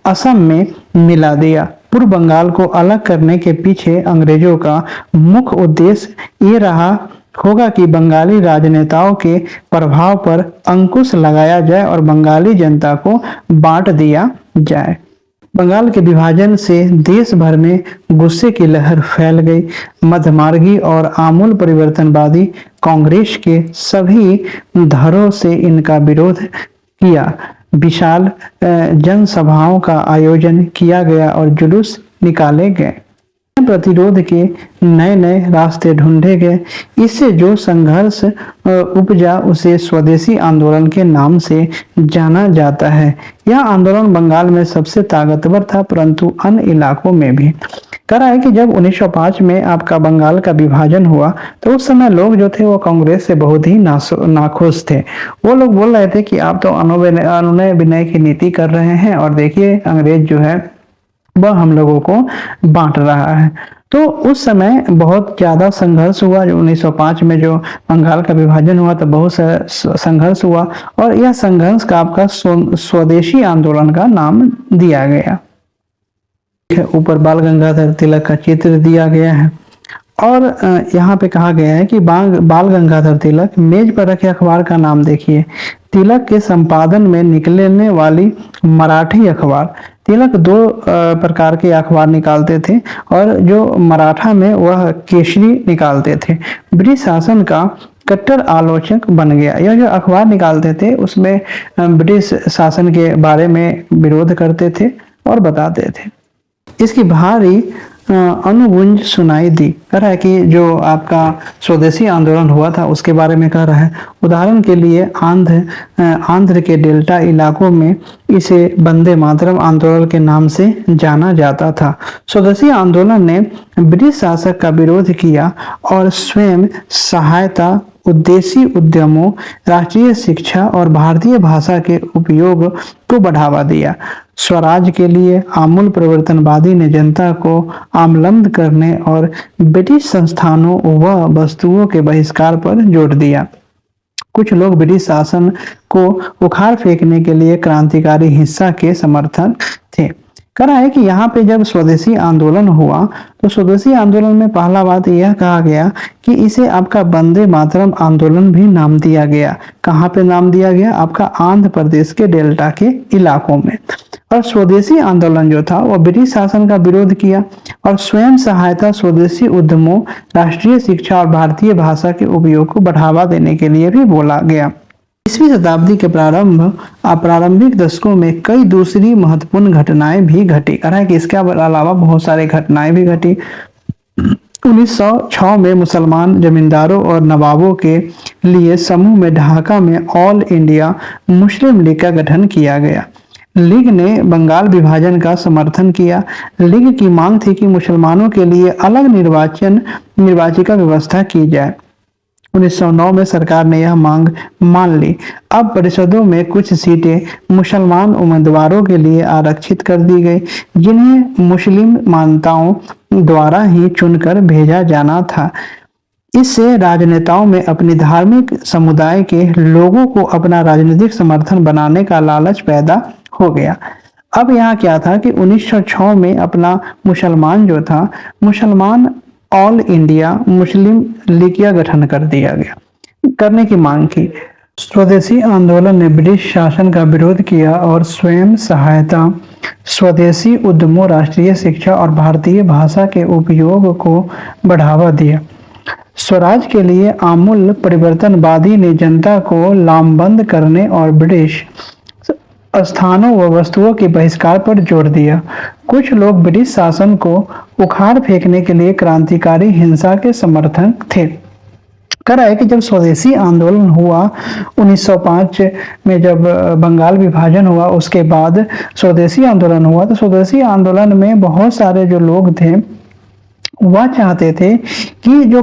असम में मिला दिया। पूर्व बंगाल को अलग करने के पीछे अंग्रेजों का मुख्य उद्देश्य ये रहा होगा कि बंगाली राजनेताओं के प्रभाव पर अंकुश लगाया जाए और बंगाली जनता को बांट दिया जाए। बंगाल के विभाजन से देश भर में गुस्से की लहर फैल गई। मध्यमार्गी और आमूल परिवर्तनवादी कांग्रेस के सभी धड़ों से इनका विरोध किया। विशाल जनसभाओं का आयोजन किया गया और जुलूस निकाले गए। प्रतिरोध के नए नए रास्ते ढूंढे गए। इससे जो संघर्ष उपजा उसे स्वदेशी आंदोलन के नाम से जाना जाता है। यह आंदोलन बंगाल में सबसे ताकतवर था, परंतु अन्य इलाकों में भी। कह रहा है कि जब 1905 में आपका बंगाल का विभाजन हुआ तो उस समय लोग जो थे वो कांग्रेस से बहुत ही नाखुश थे। वो लोग बोल रहे थे कि आप तो अनुनय विनय की नीति कर रहे हैं और देखिए अंग्रेज जो है वह हम लोगों को बांट रहा है। तो उस समय बहुत ज्यादा संघर्ष हुआ। जो 1905 में जो बंगाल का विभाजन हुआ तो बहुत संघर्ष हुआ और यह संघर्ष का आपका स्वदेशी आंदोलन का नाम दिया गया। ऊपर बाल गंगाधर तिलक का चित्र दिया गया है और यहाँ पे कहा गया है कि बाल गंगाधर तिलक, मेज पर रखे अखबार का नाम देखिए। तिलक के संपादन में निकलने वाली मराठी अखबार। तिलक दो प्रकार के अखबार निकालते थे और जो मराठा में वह केसरी निकालते थे। ब्रिटिश शासन का कट्टर आलोचक बन गया। यह जो अखबार निकालते थे उसमें ब्रिटिश शासन के बारे में विरोध करते थे और बताते थे। इसकी भारी अनुगुंज सुनाई दी। कह रहा है कि जो आपका स्वदेशी आंदोलन हुआ था उसके बारे में कह रहा है। उदाहरण के लिए आंध्र के डेल्टा इलाकों में इसे वंदे मातरम आंदोलन के नाम से जाना जाता था। स्वदेशी आंदोलन ने ब्रिटिश शासक का विरोध किया और स्वयं सहायता, उद्देश्य उद्यमों, राष्ट्रीय शिक्षा और भारतीय भाषा के उपयोग को बढ़ावा दिया। स्वराज के लिए आमूल परिवर्तनवादी ने जनता को आमलम्ब करने और ब्रिटिश संस्थानों व वस्तुओं के बहिष्कार पर जोर दिया। कुछ लोग ब्रिटिश शासन को उखाड़ फेंकने के लिए क्रांतिकारी हिंसा के समर्थक थे। कह रहा है कि यहाँ पे जब स्वदेशी आंदोलन हुआ तो स्वदेशी आंदोलन में पहला बात यह कहा गया कि इसे आपका वंदे मातरम आंदोलन भी नाम दिया गया। कहाँ पे नाम दिया गया? आपका आंध्र प्रदेश के डेल्टा के इलाकों में। और स्वदेशी आंदोलन जो था वो ब्रिटिश शासन का विरोध किया और स्वयं सहायता, स्वदेशी उद्यमों, राष्ट्रीय शिक्षा और भारतीय भाषा के उपयोग को बढ़ावा देने के लिए भी बोला गया। 20वीं शताब्दी के प्रारंभिक दशकों में कई दूसरी महत्वपूर्ण घटनाएं भी घटी। कह रहा है कि इसके अलावा बहुत सारे घटनाएं भी घटी। 1906 में मुसलमान जमींदारों और नवाबों के लिए समूह में ढाका में ऑल इंडिया मुस्लिम लीग का गठन किया गया। लीग ने बंगाल विभाजन का समर्थन किया। लीग की मांग थी कि मुसलमानों के लिए अलग निर्वाचिका व्यवस्था की जाए। 1909 में सरकार ने यह मांग मान ली। अब परिषदों में कुछ सीटें मुसलमान उम्मीदवारों के लिए आरक्षित कर दी गई, जिन्हें मुस्लिम मान्यताओं द्वारा ही चुनकर भेजा जाना था। इससे राजनेताओं में अपनी धार्मिक समुदाय के लोगों को अपना राजनीतिक समर्थन बनाने का लालच पैदा हो गया। अब यहाँ क्या था कि 1906 में अपना मुसलमान ऑल इंडिया मुस्लिम लीग का गठन कर दिया गया, करने की मांग की। स्वदेशी आंदोलन ने ब्रिटिश शासन का विरोध किया और स्वयं सहायता, स्वदेशी उद्यमों, राष्ट्रीय शिक्षा और भारतीय भाषा के उपयोग को बढ़ावा दिया। स्वराज के लिए आमूल परिवर्तनवादी ने जनता को लामबंद करने और ब्रिटिश स्थानों व वस्तुओं के बहिष्कार पर जोर दिया। कुछ लोग ब्रिटिश शासन को उखाड़ फेंकने के लिए क्रांतिकारी हिंसा के समर्थक थे। कह रहा है कि जब स्वदेशी आंदोलन हुआ 1905 में, जब बंगाल विभाजन हुआ, उसके बाद स्वदेशी आंदोलन हुआ, तो स्वदेशी आंदोलन में बहुत सारे जो लोग थे वह चाहते थे कि जो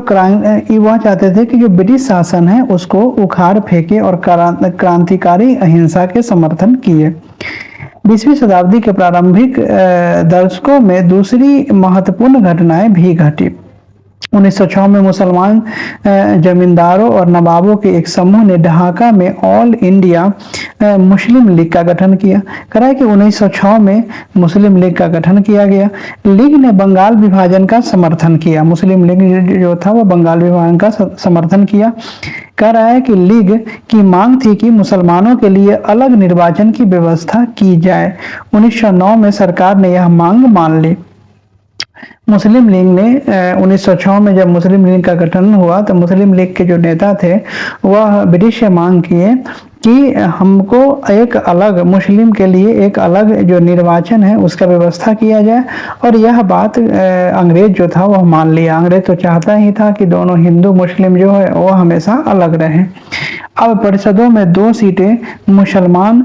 ब्रिटिश शासन है उसको उखाड़ फेंके और क्रांतिकारी अहिंसा के समर्थन किए। 20वीं शताब्दी के प्रारंभिक दशकों में दूसरी महत्वपूर्ण घटनाएं भी घटी। 1906 में मुसलमान जमींदारों और नवाबों के एक समूह ने ढाका में ऑल इंडिया मुस्लिम लीग का गठन किया। करा है कि 1906 में मुस्लिम लीग का गठन किया गया। लीग ने बंगाल विभाजन का समर्थन किया। मुस्लिम लीग जो था वह बंगाल विभाजन का समर्थन किया। कह रहा है कि लीग की मांग थी कि मुसलमानों के लिए अलग निर्वाचन की व्यवस्था की जाए। 1909 में सरकार ने यह मांग मान ली। मुस्लिम लीग ने 1906 में जब मुस्लिम लीग का गठन हुआ तो मुस्लिम लीग के जो नेता थे वह ब्रिटिश से मांग किए कि हमको एक अलग, मुस्लिम के लिए एक अलग जो निर्वाचन है उसका व्यवस्था किया जाए। और यह बात अंग्रेज जो था वह मान लिया। अंग्रेज तो चाहता ही था कि दोनों हिंदू मुस्लिम जो है वो हमेशा अलग रहें। अब परिषदों में 2 सीटें मुसलमान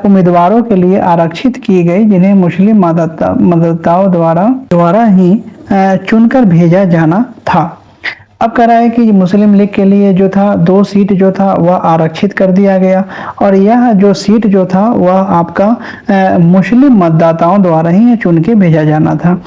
उम्मीदवारों के लिए आरक्षित की गई, जिन्हें मुस्लिम मतदाताओं द्वारा ही चुनकर भेजा जाना था। अब कह रहा है कि मुस्लिम लीग के लिए जो था 2 सीट जो था वह आरक्षित कर दिया गया और यह जो सीट जो था वह आपका मुस्लिम मतदाताओं द्वारा ही चुन के भेजा जाना था।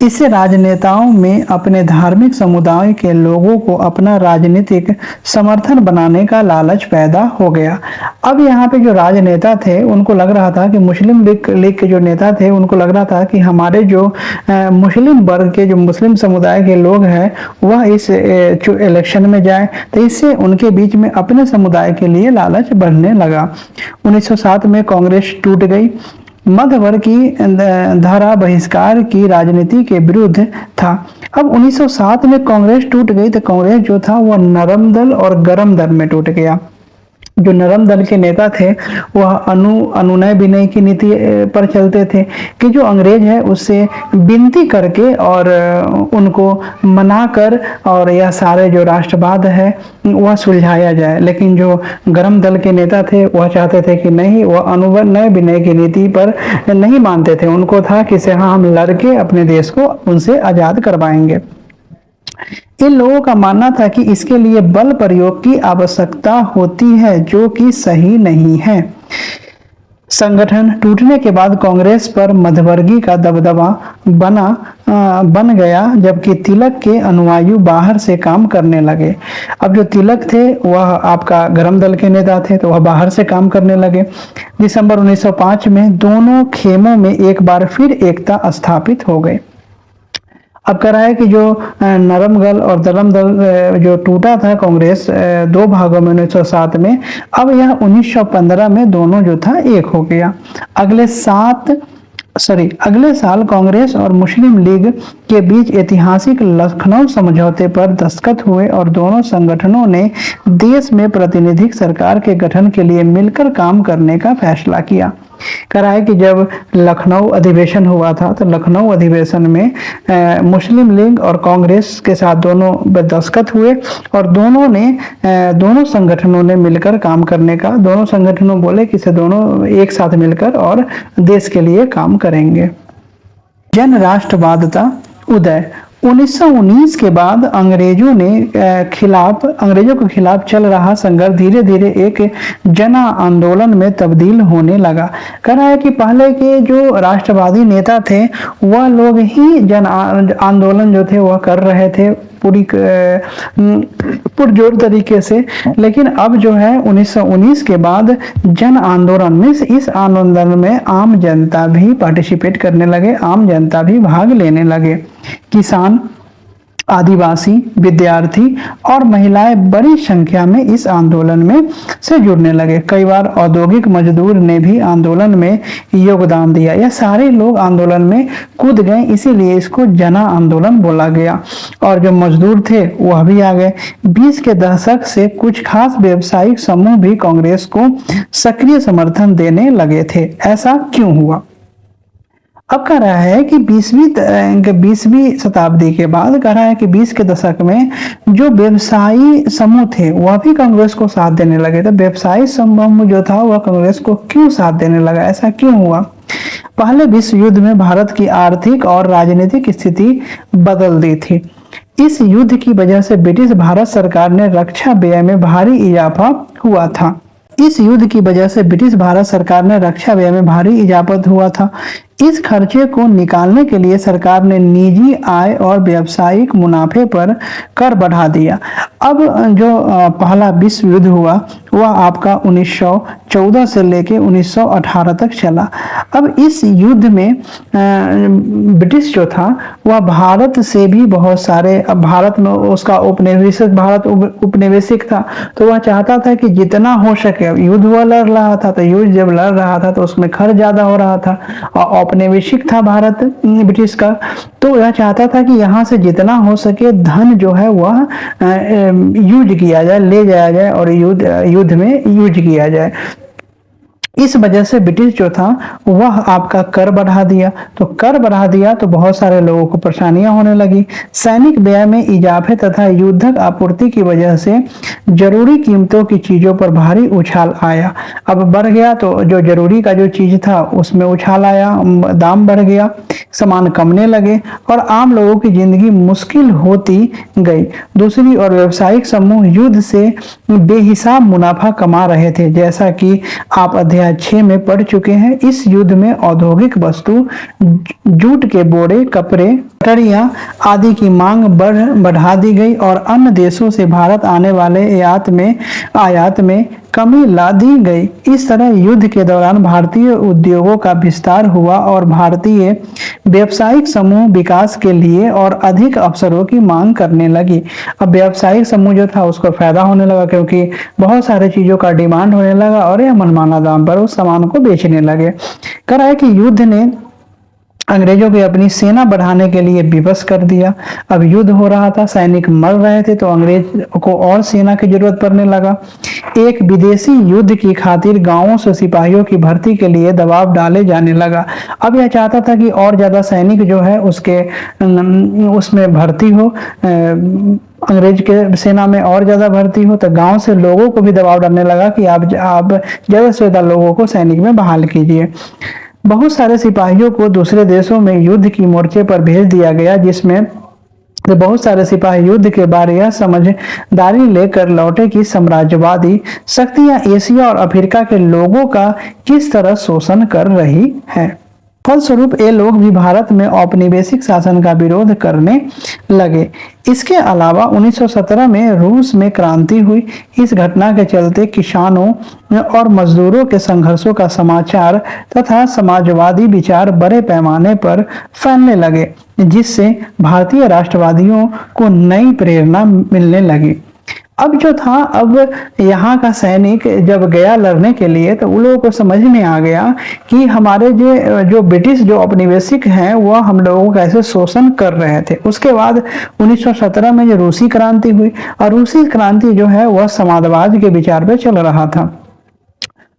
इससे राजनेताओं में अपने धार्मिक समुदाय के लोगों को अपना राजनीतिक समर्थन बनाने का लालच पैदा हो गया। अब यहाँ पे जो राजनेता थे उनको लग रहा था कि मुस्लिम लीग के जो नेता थे उनको लग रहा था कि हमारे जो मुस्लिम वर्ग के, जो मुस्लिम समुदाय के लोग हैं वह इस इलेक्शन में जाए, तो इससे उनके बीच में अपने समुदाय के लिए लालच बढ़ने लगा। 1907 में कांग्रेस टूट गई। मध्य वर्ग की धारा बहिष्कार की राजनीति के विरुद्ध था। अब 1907 में कांग्रेस टूट गई तो कांग्रेस जो था वह नरम दल और गरम दल में टूट गया। जो नरम दल के नेता थे वह अनुनय विनय की नीति पर चलते थे कि जो अंग्रेज है उससे विनती करके और उनको मनाकर और यह सारे जो राष्ट्रवाद है वह सुलझाया जाए। लेकिन जो गरम दल के नेता थे वह चाहते थे कि नहीं, वह अनुनय विनय की नीति पर नहीं मानते थे। उनको था कि से हाँ, हम लड़के अपने देश को उनसे आजाद करवाएंगे। इन लोगों का मानना था कि इसके लिए बल प्रयोग की आवश्यकता होती है, जो कि सही नहीं है। संगठन टूटने के बाद कांग्रेस पर मध्यवर्गीय का दबदबा बन गया, जबकि तिलक के अनुयायी बाहर से काम करने लगे। अब जो तिलक थे वह आपका गरम दल के नेता थे, तो वह बाहर से काम करने लगे। दिसंबर 1905 में दोनों खेमों में एक बार फिर एकता स्थापित हो गई। अब कह रहा है कि जो नरम दल और गरम दल जो टूटा था कांग्रेस 2 भागों में 1907 में, अब यह 1915 में दोनों जो था एक हो गया। अगले साल कांग्रेस और मुस्लिम लीग के बीच ऐतिहासिक लखनऊ समझौते पर दस्तखत हुए और दोनों संगठनों ने देश में प्रतिनिधिक सरकार के गठन के लिए मिलकर काम करने का फैसला किया। कह रहा है कि जब लखनऊ अधिवेशन हुआ था तो लखनऊ अधिवेशन में मुस्लिम लीग और कांग्रेस के साथ दोनों दस्तखत हुए और दोनों संगठनों ने मिलकर काम करने का, दोनों संगठनों बोले कि से दोनों एक साथ मिलकर और देश के लिए काम करेंगे। जन राष्ट्रवादता उदय 1919 के बाद अंग्रेजों के खिलाफ चल रहा संघर्ष धीरे धीरे एक जन आंदोलन में तब्दील होने लगा। कह रहा है कि पहले के जो राष्ट्रवादी नेता थे वह लोग ही जन आंदोलन जो थे वह कर रहे थे। पुरजोर तरीके से। लेकिन अब जो है 1919 के बाद जन आंदोलन में, इस आंदोलन में आम जनता भी पार्टिसिपेट करने लगे, आम जनता भी भाग लेने लगे। किसान, आदिवासी, विद्यार्थी और महिलाएं बड़ी संख्या में इस आंदोलन में से जुड़ने लगे। कई बार औद्योगिक मजदूर ने भी आंदोलन में योगदान दिया। यह सारे लोग आंदोलन में कूद गए, इसीलिए इसको जना आंदोलन बोला गया। और जो मजदूर थे वह भी आ गए। 20 के दशक से कुछ खास व्यवसायिक समूह भी कांग्रेस को सक्रिय समर्थन देने लगे थे। ऐसा क्यों हुआ? अब कह रहा है कि 20वीं शताब्दी के बाद कह रहा है कि 20 के दशक में जो व्यवसायी समूह थे वह भी कांग्रेस को साथ देने लगे। तो व्यवसायी समूह जो था वह कांग्रेस को क्यों साथ देने लगा, ऐसा क्यों हुआ? पहले विश्व युद्ध में भारत की आर्थिक और राजनीतिक स्थिति बदल दी थी। इस युद्ध की वजह से ब्रिटिश भारत सरकार ने रक्षा व्यय में भारी इजाफा हुआ था। इस युद्ध की वजह से ब्रिटिश भारत सरकार ने रक्षा व्यय में भारी इजाफा हुआ था। इस खर्चे को निकालने के लिए सरकार ने निजी आय और व्यावसायिक मुनाफे पर कर बढ़ा दिया। अब जो पहला विश्व युद्ध हुआ वह आपका 1914 से लेके 1918 तक चला। अब इस युद्ध में ब्रिटिश जो था वह भारत से भी बहुत सारे, अब भारत में उसका उपनिवेशिक, भारत उपनिवेशिक था, तो वह चाहता था कि जितना हो सके, युद्ध वह लड़ रहा था, तो युद्ध जब लड़ रहा था तो उसमें खर्च ज्यादा हो रहा था और औपनिवेशिक था भारत ब्रिटिश का, तो यह चाहता था कि यहाँ से जितना हो सके धन जो है वह यूज किया जाए, ले जाया जाए और युद्ध में यूज किया जाए। इस वजह से ब्रिटिश जो था वह आपका कर बढ़ा दिया। तो कर बढ़ा दिया तो बहुत सारे लोगों को परेशानियां होने लगी। सैनिक व्यय में इजाफे तथा युद्धक आपूर्ति की वजह से जरूरी कीमतों की चीजों पर भारी उछाल आया। अब बढ़ गया तो जो जरूरी का जो चीज था उसमें उछाल आया, दाम बढ़ गया, सामान कमने लगे और आम लोगों की जिंदगी मुश्किल होती गई। दूसरी ओर व्यावसायिक समूह युद्ध से बेहिसाब मुनाफा कमा रहे थे, जैसा कि आप अध्याय 6 में पढ़ चुके हैं। इस युद्ध में औद्योगिक वस्तु, जूट के बोरे, कपड़े, टरियां आदि की मांग बढ़ा दी गई और अन्य देशों से भारत आने वाले आयात में कमी ला दी गई। इस तरह युद्ध के दौरान भारतीय उद्योगों का विस्तार हुआ और भारतीय व्यावसायिक समूह विकास के लिए और अधिक अवसरों की मांग करने लगी। अब व्यावसायिक समूह जो था उसको फायदा होने लगा क्योंकि बहुत सारे चीजों का डिमांड होने लगा और यह मनमाना दाम पर उस सामान को बेचने लगे। कह रहा है कि युद्ध ने अंग्रेजों की अपनी सेना बढ़ाने के लिए विवश कर दिया। अब युद्ध हो रहा था, सैनिक मर रहे थे, तो अंग्रेज को और सेना की जरूरत पड़ने लगा। एक विदेशी युद्ध की खातिर गांवों से सिपाहियों की भर्ती के लिए दबाव डाले जाने लगा। अब यह चाहता था कि और ज्यादा सैनिक जो है उसमें भर्ती हो, अंग्रेज के सेना में और ज्यादा भर्ती हो, तो गांव से लोगों को भी दबाव डालने लगा कि आप ज्यादा से ज्यादा लोगों को सैनिक में बहाल कीजिए। बहुत सारे सिपाहियों को दूसरे देशों में युद्ध की मोर्चे पर भेज दिया गया, जिसमें बहुत सारे सिपाही युद्ध के बारे यह समझदारी लेकर लौटे कि साम्राज्यवादी शक्तियां एशिया और अफ्रीका के लोगों का किस तरह शोषण कर रही है। फलस्वरूप ये लोग भी भारत में औपनिवेशिक शासन का विरोध करने लगे। इसके अलावा 1917 में रूस में क्रांति हुई। इस घटना के चलते किसानों और मजदूरों के संघर्षों का समाचार तथा समाजवादी विचार बड़े पैमाने पर फैलने लगे, जिससे भारतीय राष्ट्रवादियों को नई प्रेरणा मिलने लगी। अब जो था, अब यहाँ का सैनिक जब गया लड़ने के लिए तो उन लोगों को समझ में आ गया कि हमारे जो ब्रिटिश जो औपनिवेशिक हैं वह हम लोगों का ऐसे शोषण कर रहे थे। उसके बाद 1917 में जो रूसी क्रांति हुई और रूसी क्रांति जो है वह समाजवाद के विचार पे चल रहा था।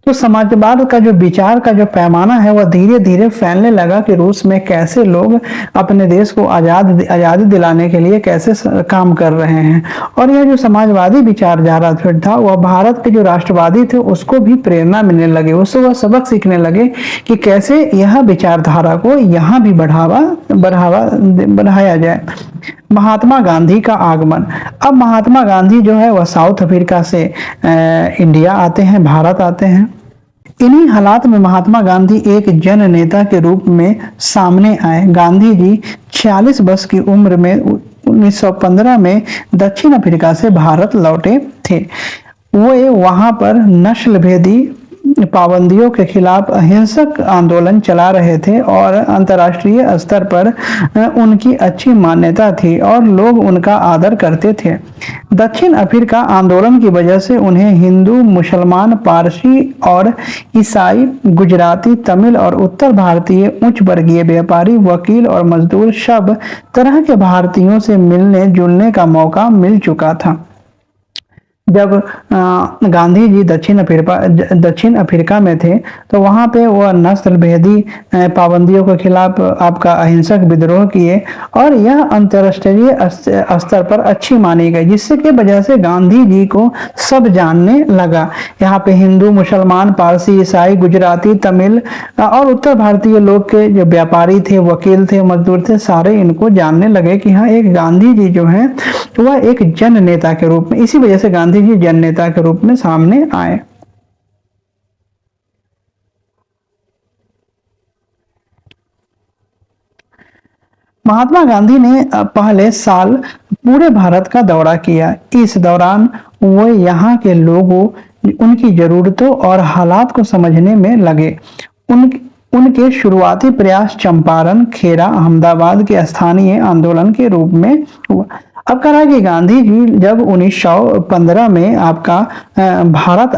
तो समाजवाद का जो विचार का जो पैमाना है वह धीरे धीरे फैलने लगा कि रूस में कैसे लोग अपने देश को आजादी दिलाने के लिए कैसे काम कर रहे हैं। और यह जो समाजवादी विचार जा रहा था वह भारत के जो राष्ट्रवादी थे उसको भी प्रेरणा मिलने लगे, उससे वह सबक सीखने लगे कि कैसे यह विचारधारा को यहाँ भी बढ़ाया जाए। महात्मा गांधी का आगमन। अब महात्मा गांधी जो है वह साउथ अफ्रीका से इंडिया आते हैं, भारत आते हैं। इन्हीं हालात में महात्मा गांधी एक जन नेता के रूप में सामने आए। गांधी जी 46 वर्ष की उम्र में 1915 में दक्षिण अफ्रीका से भारत लौटे थे। वे वहां पर नस्ल भेदी पाबंदियों के खिलाफ अहिंसक आंदोलन चला रहे थे और अंतर्राष्ट्रीय स्तर पर उनकी अच्छी मान्यता थी और लोग उनका आदर करते थे। दक्षिण अफ्रीका आंदोलन की वजह से उन्हें हिंदू, मुसलमान, पारसी और ईसाई, गुजराती, तमिल और उत्तर भारतीय उच्च वर्गीय व्यापारी, वकील और मजदूर सब तरह के भारतीयों से मिलने जुलने का मौका मिल चुका था। जब गांधी जी दक्षिण अफ्रीका में थे तो वहां पे वह नस्ल भेदी पाबंदियों के खिलाफ आपका अहिंसक विद्रोह किए और यह अंतर्राष्ट्रीय स्तर पर अच्छी मानी गई, जिससे की वजह से गांधी जी को सब जानने लगा। यहाँ पे हिंदू, मुसलमान, पारसी, ईसाई, गुजराती, तमिल और उत्तर भारतीय लोग के जो व्यापारी थे, वकील थे, मजदूर थे, सारे इनको जानने लगे कि हाँ एक गांधी जी जो है वह एक जन नेता के रूप में, इसी वजह से गांधी जी जन नेता के रूप में सामने आए। महात्मा गांधी ने पहले साल पूरे भारत का दौरा किया। इस दौरान वो यहाँ के लोगों, उनकी जरूरतों और हालात को समझने में लगे। उनके शुरुआती प्रयास चंपारण, खेरा, अहमदाबाद के स्थानीय आंदोलन के रूप में हुआ। अब कह रहा है कि गांधी जी जब 1915 में आपका भारत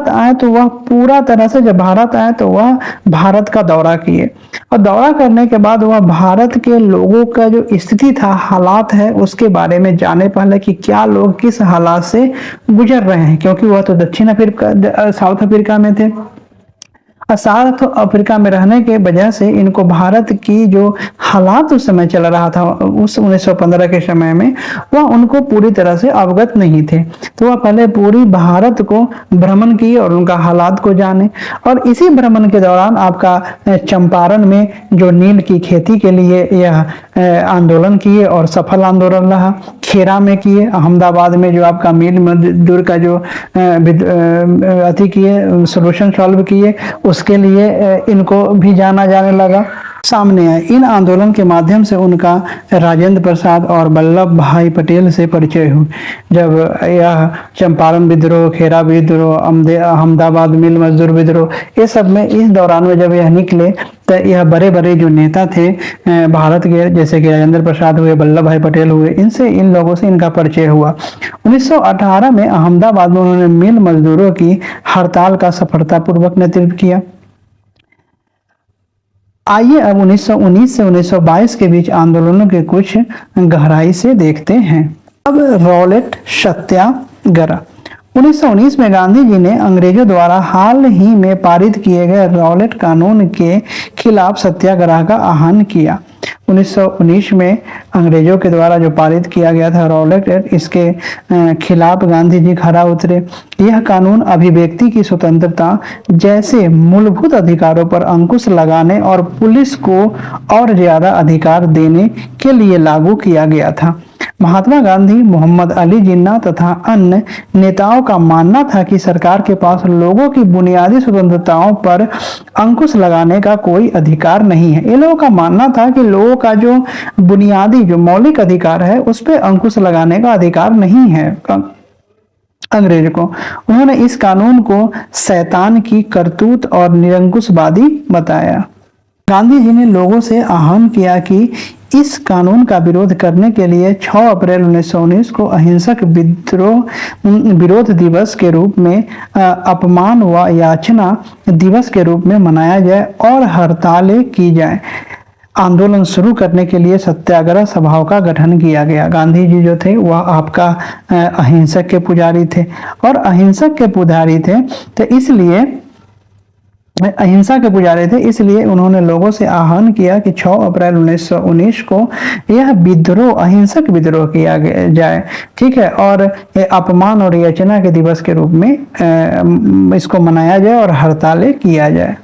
आए तो वह पूरा तरह से, जब भारत आए तो वह भारत का दौरा किए और दौरा करने के बाद वह भारत के लोगों का जो स्थिति था, हालात है, उसके बारे में जाने पहले कि क्या लोग किस हालात से गुजर रहे हैं, क्योंकि वह तो दक्षिण अफ्रीका, साउथ अफ्रीका में थे। साउथ अफ्रीका में रहने के वजह से इनको भारत की जो हालात उस समय चल रहा था, उस 1915 के समय में, वह उनको पूरी तरह से अवगत नहीं थे। तो वह पहले पूरी भारत को भ्रमण किए और उनका हालात को जाने। और इसी भ्रमण के दौरान आपका चंपारण में जो नील की खेती के लिए यह आंदोलन किए और सफल आंदोलन रहा। खेरा में किए, अहमदाबाद में जो आपका मिल मजदूर का जो अति किए, सोल्यूशन सॉल्व किए, उसके लिए इनको भी जाना जाने लगा, सामने आए। इन आंदोलन के माध्यम से उनका राजेंद्र प्रसाद और वल्लभ भाई पटेल से परिचय हुआ। जब यह चंपारण विद्रोह, खेरा विद्रोह, अहमदाबाद मिल मजदूर विद्रोह, ये सब में इस दौरान में जब यह निकले तो यह बड़े बड़े जो नेता थे भारत के, जैसे कि राजेंद्र प्रसाद हुए, वल्लभ भाई पटेल हुए, इन लोगों से इनका परिचय हुआ। 1918 में अहमदाबाद में उन्होंने मिल मजदूरों की हड़ताल का सफलतापूर्वक नेतृत्व किया। आइए अब 1919 से 1922 के बीच आंदोलनों के कुछ गहराई से देखते हैं। अब रॉलेट सत्याग्रह। 1919 में गांधी जी ने अंग्रेजों द्वारा हाल ही में पारित किए गए रॉलेट कानून के खिलाफ सत्याग्रह का आह्वान किया। 1919 में अंग्रेजों के द्वारा जो पारित किया गया था रॉलेट एक्ट, इसके खिलाफ गांधी जी खरा उतरे। यह कानून अभिव्यक्ति की स्वतंत्रता जैसे मूलभूत अधिकारों पर अंकुश लगाने और पुलिस को और ज्यादा अधिकार देने के लिए लागू किया गया था। महात्मा गांधी, मोहम्मद अली जिन्ना तथा अन्य नेताओं का मानना था कि सरकार के पास लोगों की बुनियादी स्वतंत्रताओं पर अंकुश लगाने का कोई अधिकार नहीं है। ये लोगों का मानना था कि लोगों का जो बुनियादी, जो मौलिक अधिकार है, उस पर अंकुश लगाने का अधिकार नहीं है अंग्रेज को। उन्होंने इस कानून को शैतान की करतूत और निरंकुशवादी बताया। गांधी जी ने लोगों से आह्वान किया कि इस कानून का विरोध करने के लिए 6 अप्रैल 1919 को अहिंसक विरोध दिवस के रूप में, अपमान व याचना दिवस के रूप में मनाया जाए और हड़तालें की जाए। आंदोलन शुरू करने के लिए सत्याग्रह सभाओं का गठन किया गया। गांधी जी जो थे वह आपका अहिंसक के पुजारी थे और अहिंसक के पुजारी थे तो इसलिए अहिंसा के पुजारी थे, इसलिए उन्होंने लोगों से आह्वान किया कि 6 अप्रैल 1919 को यह विद्रोह, अहिंसक विद्रोह किया जाए, ठीक है, और अपमान और याचना के दिवस के रूप में इसको मनाया जाए और हड़तालें किया जाए।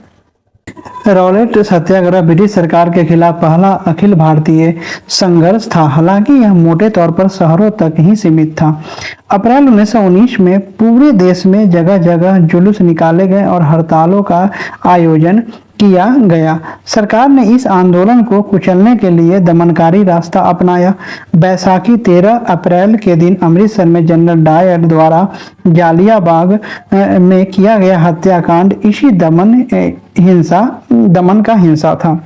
रॉलेट सत्याग्रह ब्रिटिश सरकार के खिलाफ पहला अखिल भारतीय संघर्ष था। हालांकि यह मोटे तौर पर शहरों तक ही सीमित था। अप्रैल 1919 में पूरे देश में जगह जगह जुलूस निकाले गए और हड़तालों का आयोजन किया गया। सरकार ने इस आंदोलन को कुचलने के लिए दमनकारी रास्ता अपनाया। बैसाखी 13 अप्रैल के दिन अमृतसर में जनरल डायर द्वारा जालियाबाग में किया गया हत्याकांड इसी दमन का हिंसा था।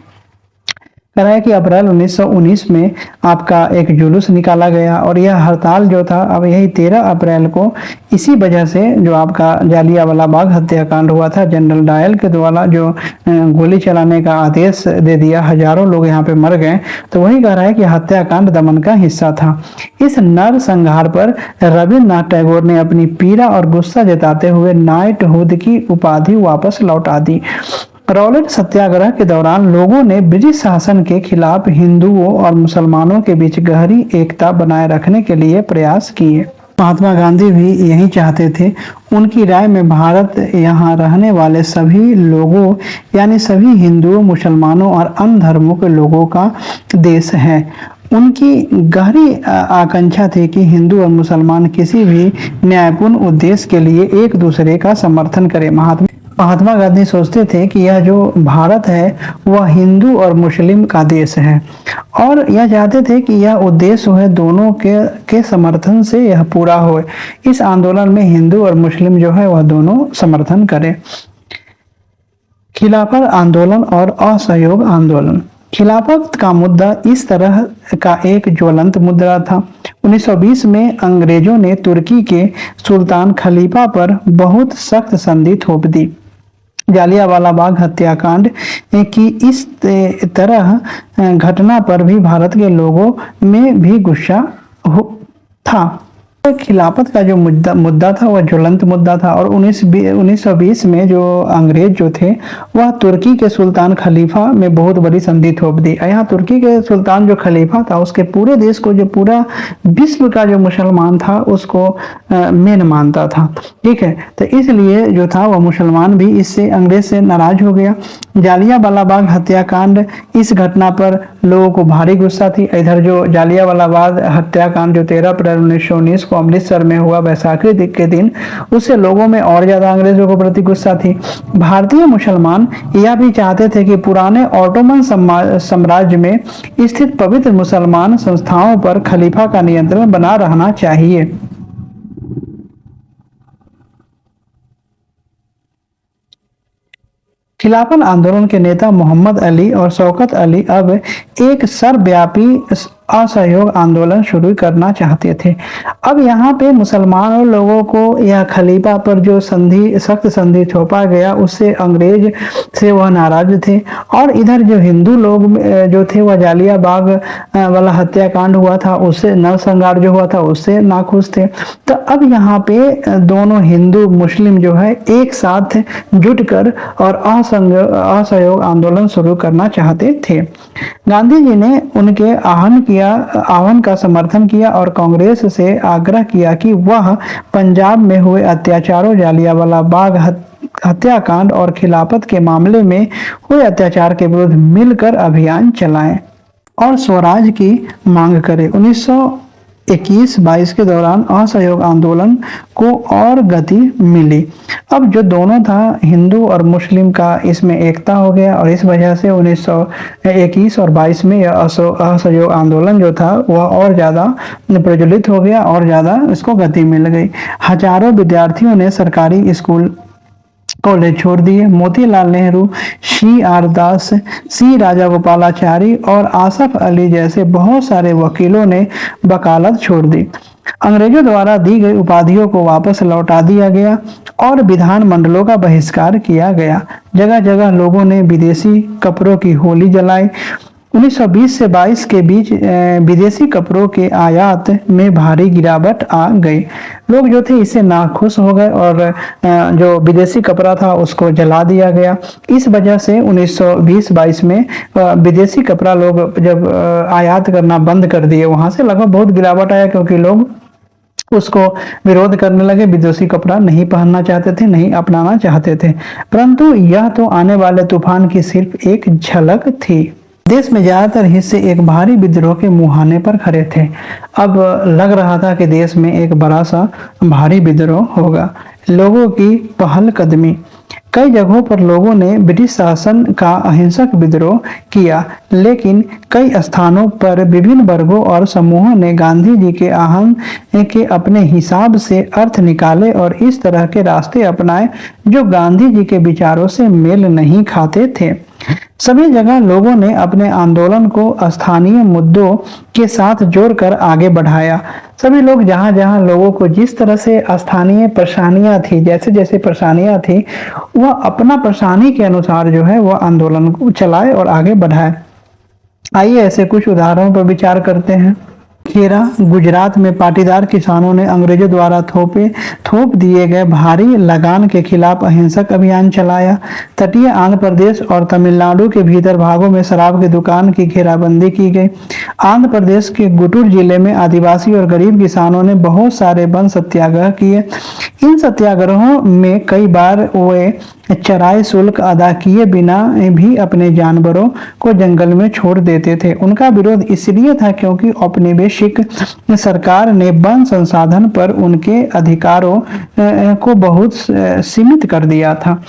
कह रहा है कि अप्रैल 1919 में आपका एक जुलूस निकाला गया और यह हड़ताल जो था अब यही 13 अप्रैल को इसी वजह से जो आपका जालियांवाला बाग हत्याकांड हुआ था, जनरल डायल के द्वारा जो गोली चलाने का आदेश दे दिया, हजारों लोग यहाँ पे मर गए, तो वही कह रहा है कि हत्याकांड दमन का हिस्सा था। इस नर संहार पर रविन्द्रनाथ टैगोर ने अपनी पीड़ा और गुस्सा जताते हुए नाइटहुड की उपाधि वापस लौटा दी। रॉलेट सत्याग्रह के दौरान लोगों ने ब्रिटिश शासन के खिलाफ हिंदुओं और मुसलमानों के बीच गहरी एकता बनाए रखने के लिए प्रयास किए। महात्मा गांधी भी यही चाहते थे। उनकी राय में भारत यहाँ रहने वाले सभी लोगों यानी सभी हिंदुओं, मुसलमानों और अन्य धर्मों के लोगों का देश है। उनकी गहरी आकांक्षा थी कि हिंदू और मुसलमान किसी भी न्यायपूर्ण उद्देश्य के लिए एक दूसरे का समर्थन करें। महात्मा गांधी सोचते थे कि यह जो भारत है वह हिंदू और मुस्लिम का देश है और यह चाहते थे कि यह उद्देश्य है दोनों के समर्थन से यह पूरा हो। इस आंदोलन में हिंदू और मुस्लिम जो है वह दोनों समर्थन करें। खिलाफत आंदोलन और असहयोग आंदोलन। खिलाफत का मुद्दा इस तरह का एक ज्वलंत मुद्दा था। 1920 में अंग्रेजों ने तुर्की के सुल्तान खलीफा पर बहुत सख्त संधि थोप दी। जालियांवाला बाग हत्याकांड की इस तरह घटना पर भी भारत के लोगों में भी गुस्सा था। खिलाफत का जो मुद्दा था वह ज्वलंत मुद्दा था और 1920 में जो अंग्रेज जो थे वह तुर्की के सुल्तान खलीफा में बहुत बड़ी संधि थोप दी। यहाँ तुर्की के सुल्तान जो खलीफा था उसके पूरे देश को, जो पूरा विश्व का जो मुसलमान था उसको मेन मानता था। ठीक है, तो इसलिए जो था वह मुसलमान भी इससे अंग्रेज से नाराज हो गया। जालियांवाला बाग हत्याकांड, इस घटना पर लोगों को भारी गुस्सा थी। इधर जो जालियांवाला बाग हत्याकांड जो 13 अप्रैल 1919 को अमृतसर में हुआ बैसाखी के दिन, उससे लोगों में और ज्यादा अंग्रेजों को प्रति गुस्सा थी। भारतीय मुसलमान यह भी चाहते थे कि पुराने ऑटोमन साम्राज्य में स्थित पवित्र मुसलमान संस्थाओं पर खलीफा का नियंत्रण बना रहना चाहिए। खिलाफत आंदोलन के नेता मोहम्मद अली और शौकत अली अब एक सर्वव्यापी असहयोग आंदोलन शुरू करना चाहते थे। अब यहाँ पे मुसलमानों लोगों को यह खलीफा पर जो सख्त संधि थोपा गया उससे अंग्रेज से वह नाराज थे और इधर जो हिंदू लोग जो थे वह जालियांबाग वाला हत्याकांड हुआ था उससे, नरसंहार जो हुआ था उससे नाखुश थे। तो अब यहाँ पे दोनों हिंदू मुस्लिम जो है एक साथ जुटकर और असहयोग आंदोलन शुरू करना चाहते थे। गांधी जी ने उनके आह्वान का समर्थन किया और कांग्रेस से आग्रह किया कि वह पंजाब में हुए अत्याचारों, जालियांवाला बाग हत्याकांड और खिलाफत के मामले में हुए अत्याचार के विरुद्ध मिलकर अभियान चलाएं और स्वराज की मांग करें। 1921-22 के दौरान असहयोग आंदोलन को और गति मिली। अब जो दोनों था हिंदू और मुस्लिम का, इसमें एकता हो गया और इस वजह से 1921 और 22 में यह असहयोग आंदोलन जो था वह और ज़्यादा प्रज्वलित हो गया और ज़्यादा इसको गति मिल गई। हजारों विद्यार्थियों ने सरकारी स्कूल कॉलेज छोड़ दिए। मोतीलाल नेहरू, C.R. दास, C. राजागोपालाचारी और आसफ अली जैसे बहुत सारे वकीलों ने वकालत छोड़ दी। अंग्रेजों द्वारा दी गई उपाधियों को वापस लौटा दिया गया और विधानमंडलों का बहिष्कार किया गया। जगह जगह लोगों ने विदेशी कपड़ों की होली जलाई। 1920 से 22 के बीच विदेशी कपड़ों के आयात में भारी गिरावट आ गई। लोग जो थे इससे नाखुश हो गए और जो विदेशी कपड़ा था उसको जला दिया गया। इस वजह से 1920-22 में विदेशी कपड़ा लोग जब आयात करना बंद कर दिए, वहां से लगभग बहुत गिरावट आया क्योंकि लोग उसको विरोध करने लगे, विदेशी कपड़ा नहीं पहनना चाहते थे, नहीं अपनाना चाहते थे। परंतु यह तो आने वाले तूफान की सिर्फ एक झलक थी। देश में ज्यादातर हिस्से एक भारी विद्रोह के मुहाने पर खड़े थे। अब लग रहा था कि देश में एक बड़ा सा भारी विद्रोह होगा। लोगों की पहलकदमी। कई जगहों पर लोगों ने ब्रिटिश शासन का अहिंसक विद्रोह किया, लेकिन कई स्थानों पर विभिन्न वर्गों और समूहों ने गांधी जी के आह्वान के अपने हिसाब से अर्थ निकाले और इस तरह के रास्ते अपनाए जो गांधी जी के विचारों से मेल नहीं खाते थे। सभी जगह लोगों ने अपने आंदोलन को स्थानीय मुद्दों के साथ जोड़कर आगे बढ़ाया। सभी लोग जहां जहां लोगों को जिस तरह से स्थानीय परेशानियां थी, जैसे जैसे परेशानियां थी, वह अपना परेशानी के अनुसार जो है वह आंदोलन को चलाए और आगे बढ़ाए। आइए ऐसे कुछ उदाहरणों पर विचार करते हैं। खेरा, गुजरात में पाटीदार किसानों ने अंग्रेजों द्वारा थोप दिए गए भारी लगान के खिलाफ अहिंसक अभियान चलाया। तटीय आंध्र प्रदेश और तमिलनाडु के भीतर भागों में शराब की दुकान की घेराबंदी की गई। आंध्र प्रदेश के गुंटूर जिले में आदिवासी और गरीब किसानों ने बहुत सारे वन सत्याग्रह किए। इन सत्याग्रहों में कई बार वे चराई शुल्क अदा किए बिना भी अपने जानवरों को जंगल में छोड़ देते थे। उनका विरोध इसलिए था क्योंकि औपनिवेशिक सरकार ने वन संसाधन पर उनके अधिकारों को बहुत सीमित कर दिया था।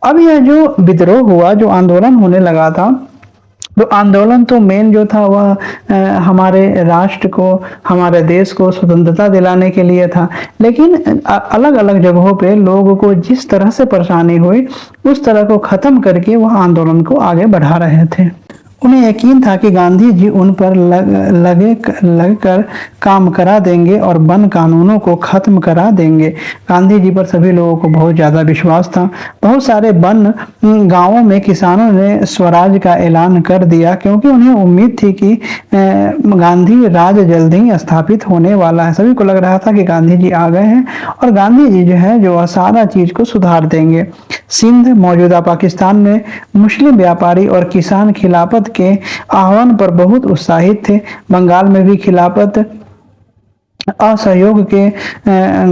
अब यह जो विद्रोह हुआ, जो आंदोलन होने लगा था, तो आंदोलन तो मेन जो था वह हमारे राष्ट्र को, हमारे देश को स्वतंत्रता दिलाने के लिए था। लेकिन अलग अलग जगहों पे लोगों को जिस तरह से परेशानी हुई, उस तरह को खत्म करके वह आंदोलन को आगे बढ़ा रहे थे। उन्हें यकीन था कि गांधी जी उन पर लगकर काम करा देंगे और वन कानूनों को खत्म करा देंगे। गांधी जी पर सभी लोगों को बहुत ज़्यादा विश्वास था। बहुत सारे वन गांवों में किसानों ने स्वराज का ऐलान कर दिया क्योंकि उन्हें उम्मीद थी कि गांधी राज जल्द ही स्थापित होने वाला है। सभी को लग रहा था कि गांधी जी आ गए हैं और गांधी जी जो है जो सारा चीज़ को सुधार देंगे। सिंध, मौजूदा पाकिस्तान में मुस्लिम व्यापारी और किसान खिलाफत के आह्वान पर बहुत उत्साहित थे। बंगाल में भी खिलाफत असहयोग के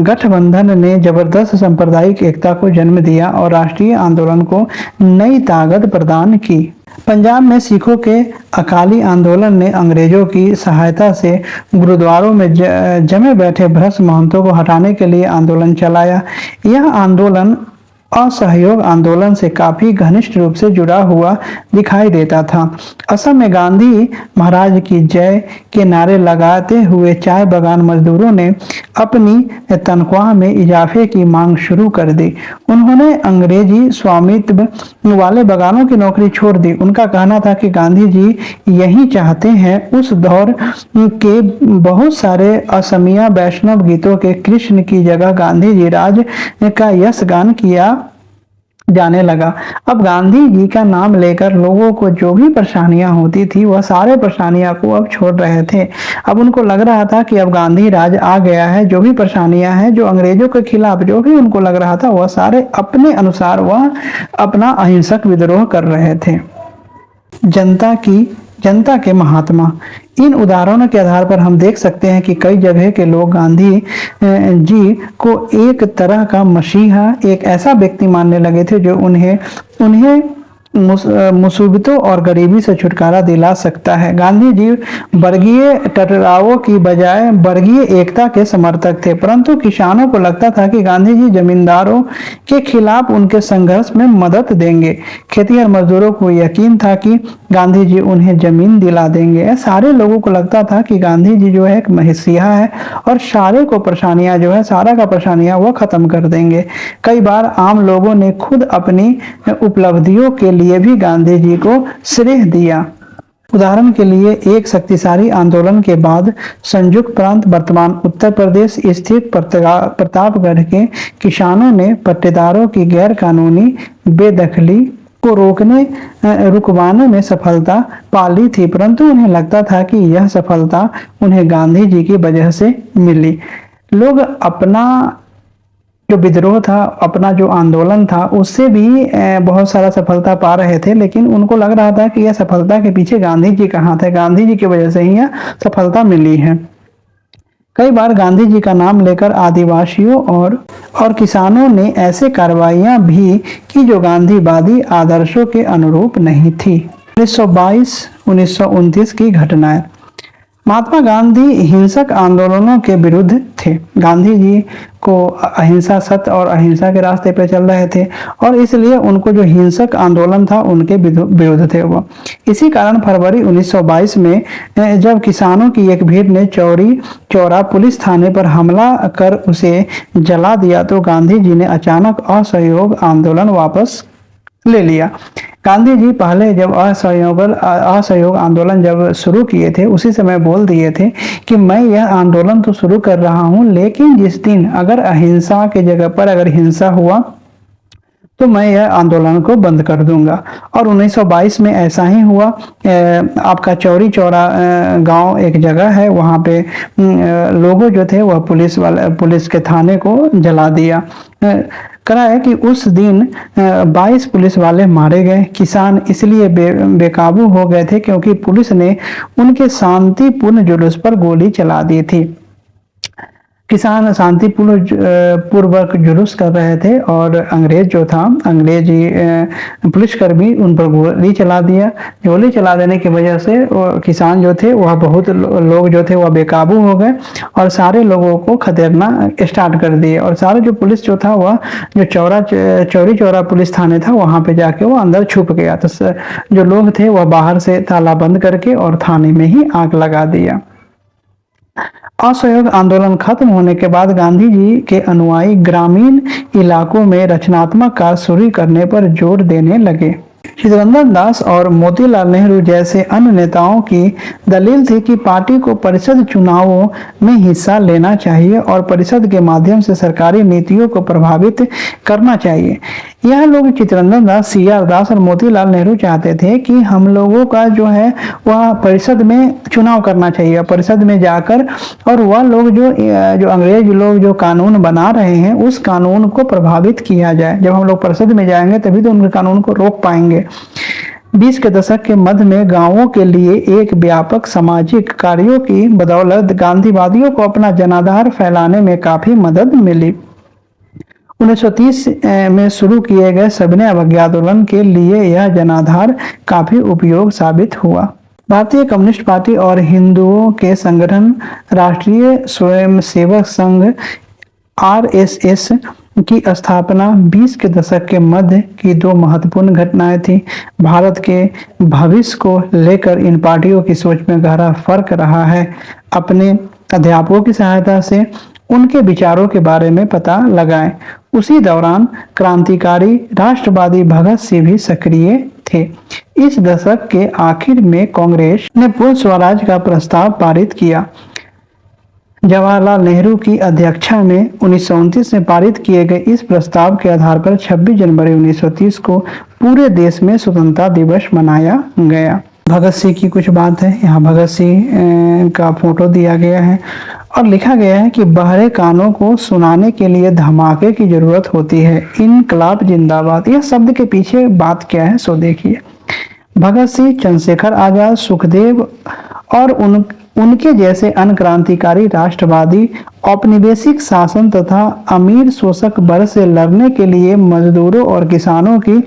गठबंधन ने जबरदस्त सांप्रदायिक एकता को जन्म दिया और राष्ट्रीय आंदोलन को नई ताकत प्रदान की। पंजाब में सिखों के अकाली आंदोलन ने अंग्रेजों की सहायता से गुरुद्वारों में जमे बैठे भ्रष्ट महंतों को हटाने के लिए आंदोलन चलाया। यह आंदोलन असहयोग आंदोलन से काफी घनिष्ठ रूप से जुड़ा हुआ दिखाई देता था। असम में गांधी महाराज की जय के नारे लगाते हुए चाय बागान मजदूरों ने अपनी तनख्वाह में इजाफे की मांग शुरू कर दी। उन्होंने अंग्रेजी स्वामित्व वाले बागानों की नौकरी छोड़ दी। उनका कहना था कि गांधी जी यही चाहते हैं। उस दौर के बहुत सारे असमिया वैष्णव गीतों के कृष्ण की जगह गांधी जी राज का यश गान किया जाने लगा। अब गांधी जी का नाम लेकर लोगों को जो भी परेशानियां होती थी वह सारे परेशानियां को अब छोड़ रहे थे। अब उनको लग रहा था कि अब गांधी राज आ गया है। जो भी परेशानियां हैं, जो अंग्रेजों के खिलाफ जो भी उनको लग रहा था, वह सारे अपने अनुसार वह अपना अहिंसक विद्रोह कर रहे थे। जनता के महात्मा। इन उदाहरणों के आधार पर हम देख सकते हैं कि कई जगह के लोग गांधी जी को एक तरह का मसीहा, एक ऐसा व्यक्ति मानने लगे थे जो उन्हें मुसीबतों और गरीबी से छुटकारा दिला सकता है। गांधी जी वर्गीय टकरावों की बजाय वर्गीय एकता के समर्थक थे, परंतु किसानों को लगता था कि गांधी जी जमींदारों के खिलाफ उनके संघर्ष में मदद देंगे। खेतिहर मजदूरों को यकीन था कि गांधी जी उन्हें जमीन दिला देंगे। सारे लोगों को लगता था कि गांधी जी जो है एक मसीहा है और सारे को परेशानियां जो है, सारा का परेशानियां वो खत्म कर देंगे। कई बार आम लोगों ने खुद अपनी उपलब्धियों के लिए भी गांधी जी को श्रेय दिया। उदाहरण के लिए एक शक्तिशाली आंदोलन के बाद संयुक्त प्रांत वर्तमान उत्तर प्रदेश स्थित प्रतापगढ़ के किसानों ने पट्टेदारों की गैर कानूनी बेदखली को रुकवाने में सफलता पा ली थी, परंतु उन्हें लगता था कि यह सफलता उन्हें गांधी जी की वजह से मिली। लोग अपना जो विद्रोह था, अपना जो आंदोलन था, उससे भी बहुत सारा सफलता पा रहे थे, लेकिन उनको लग रहा था कि यह सफलता के पीछे गांधी जी का हाथ है, गांधी जी की वजह से ही यह सफलता मिली है। कई बार गांधी जी का नाम लेकर आदिवासियों और किसानों ने ऐसे कार्रवाइयां भी की जो गांधीवादी आदर्शों के अनुरूप नहीं थी। 1922-1929 की घटनाएं। महात्मा गांधी हिंसक आंदोलनों के विरुद्ध थे। गांधी जी को अहिंसा, सत्य और अहिंसा के रास्ते पे चल रहे थे और इसलिए उनको जो हिंसक आंदोलन था उनके विरुद्ध थे वो। इसी कारण फरवरी 1922 में जब किसानों की एक भीड़ ने चौरी चौरा पुलिस थाने पर हमला कर उसे जला दिया तो गांधी जी ने अचानक असहयोग आंदोलन वापस ले लिया। गांधी जी पहले जब असहयोग आंदोलन जब शुरू किए थे उसी समय बोल दिए थे कि मैं यह आंदोलन तो शुरू कर रहा हूं, लेकिन जिस दिन अगर अहिंसा के जगह पर अगर हिंसा हुआ तो मैं यह आंदोलन को बंद कर दूंगा। और 1922 में ऐसा ही हुआ। आपका चौरी चौरा गांव एक जगह है, वहां पे लोगों जो थे वह पुलिस के थाने को जला दिया। करा है कि उस दिन 22 पुलिस वाले मारे गए। किसान इसलिए बेकाबू हो गए थे क्योंकि पुलिस ने उनके शांतिपूर्ण जुलूस पर गोली चला दी थी। किसान शांतिपूर्वक जुलूस कर रहे थे और अंग्रेज जो था, अंग्रेजी पुलिसकर्मी उन पर गोली चला दिया। गोली चला देने की वजह से किसान जो थे वह बहुत लोग जो थे वह बेकाबू हो गए और सारे लोगों को खदेड़ना स्टार्ट कर दिए। और सारे जो पुलिस जो था वह जो चौरी चौरा पुलिस थाने था वहां पे जाके वो अंदर छुप गया। तो जो लोग थे वह बाहर से ताला बंद करके और थाने में ही आग लगा दिया। असहयोग आंदोलन खत्म होने के बाद गांधी जी के अनुयायी ग्रामीण इलाकों में रचनात्मक कार्य शुरू करने पर जोर देने लगे। चित्तरंजन दास और मोतीलाल नेहरू जैसे अन्य नेताओं की दलील थी कि पार्टी को परिषद चुनावों में हिस्सा लेना चाहिए और परिषद के माध्यम से सरकारी नीतियों को प्रभावित करना चाहिए। यह लोग चित्तरंजन दास, CR दास और मोतीलाल नेहरू चाहते थे कि हम लोगों का जो है वह परिषद में चुनाव करना चाहिए, परिषद में जाकर और वह लोग जो अंग्रेज लोग जो कानून बना रहे हैं उस कानून को प्रभावित किया जाए। जब हम लोग परिषद में जाएंगे तभी तो उनके कानून को रोक पाएंगे। 20 के दशक के मध्य में गांवों के लिए एक व्यापक सामाजिक कार्यों की बदौलत गांधीवादियों को अपना जनाधार फैलाने में काफी मदद मिली। 1930 में शुरू किए गए सविनय अवज्ञा आंदोलन के लिए यह जनाधार काफी उपयोग साबित हुआ। भारतीय कम्युनिस्ट पार्टी और हिंदुओं के संगठन राष्ट्रीय स्वयंसेवक संघ RSS की स्थापना 20 के दशक के मध्य की दो महत्वपूर्ण घटनाएं थी। भारत के भविष्य को लेकर इन पार्टियों की सोच में गहरा फर्क रहा है। अपने अध्यापकों की सहायता से उनके विचारों के बारे में पता लगाएं। उसी दौरान क्रांतिकारी राष्ट्रवादी भगत सिंह भी सक्रिय थे। इस दशक के आखिर में कांग्रेस ने पूर्ण स्वराज का प्रस्ताव पारित किया। जवाहरलाल नेहरू की अध्यक्षता में 1929 में पारित किए गए इस प्रस्ताव के आधार पर 26 जनवरी 1930 को पूरे देश में स्वतंत्रता दिवस मनाया गया। भगत सिंह की कुछ बात है। यहाँ भगत सिंह का फोटो दिया गया है और लिखा गया है कि बहरे कानों को सुनाने के लिए धमाके की जरूरत होती है। इनकलाब जिंदाबाद। यह शब्द के पीछे बात क्या है सो देखिए। भगत सिंह, चंद्रशेखर आजाद, सुखदेव और उनके जैसे अन्य क्रांतिकारी राष्ट्रवादी औपनिवेशिक शासन तथा अमीर शोषक वर्ग से लड़ने के लिए मजदूरों और किसानों की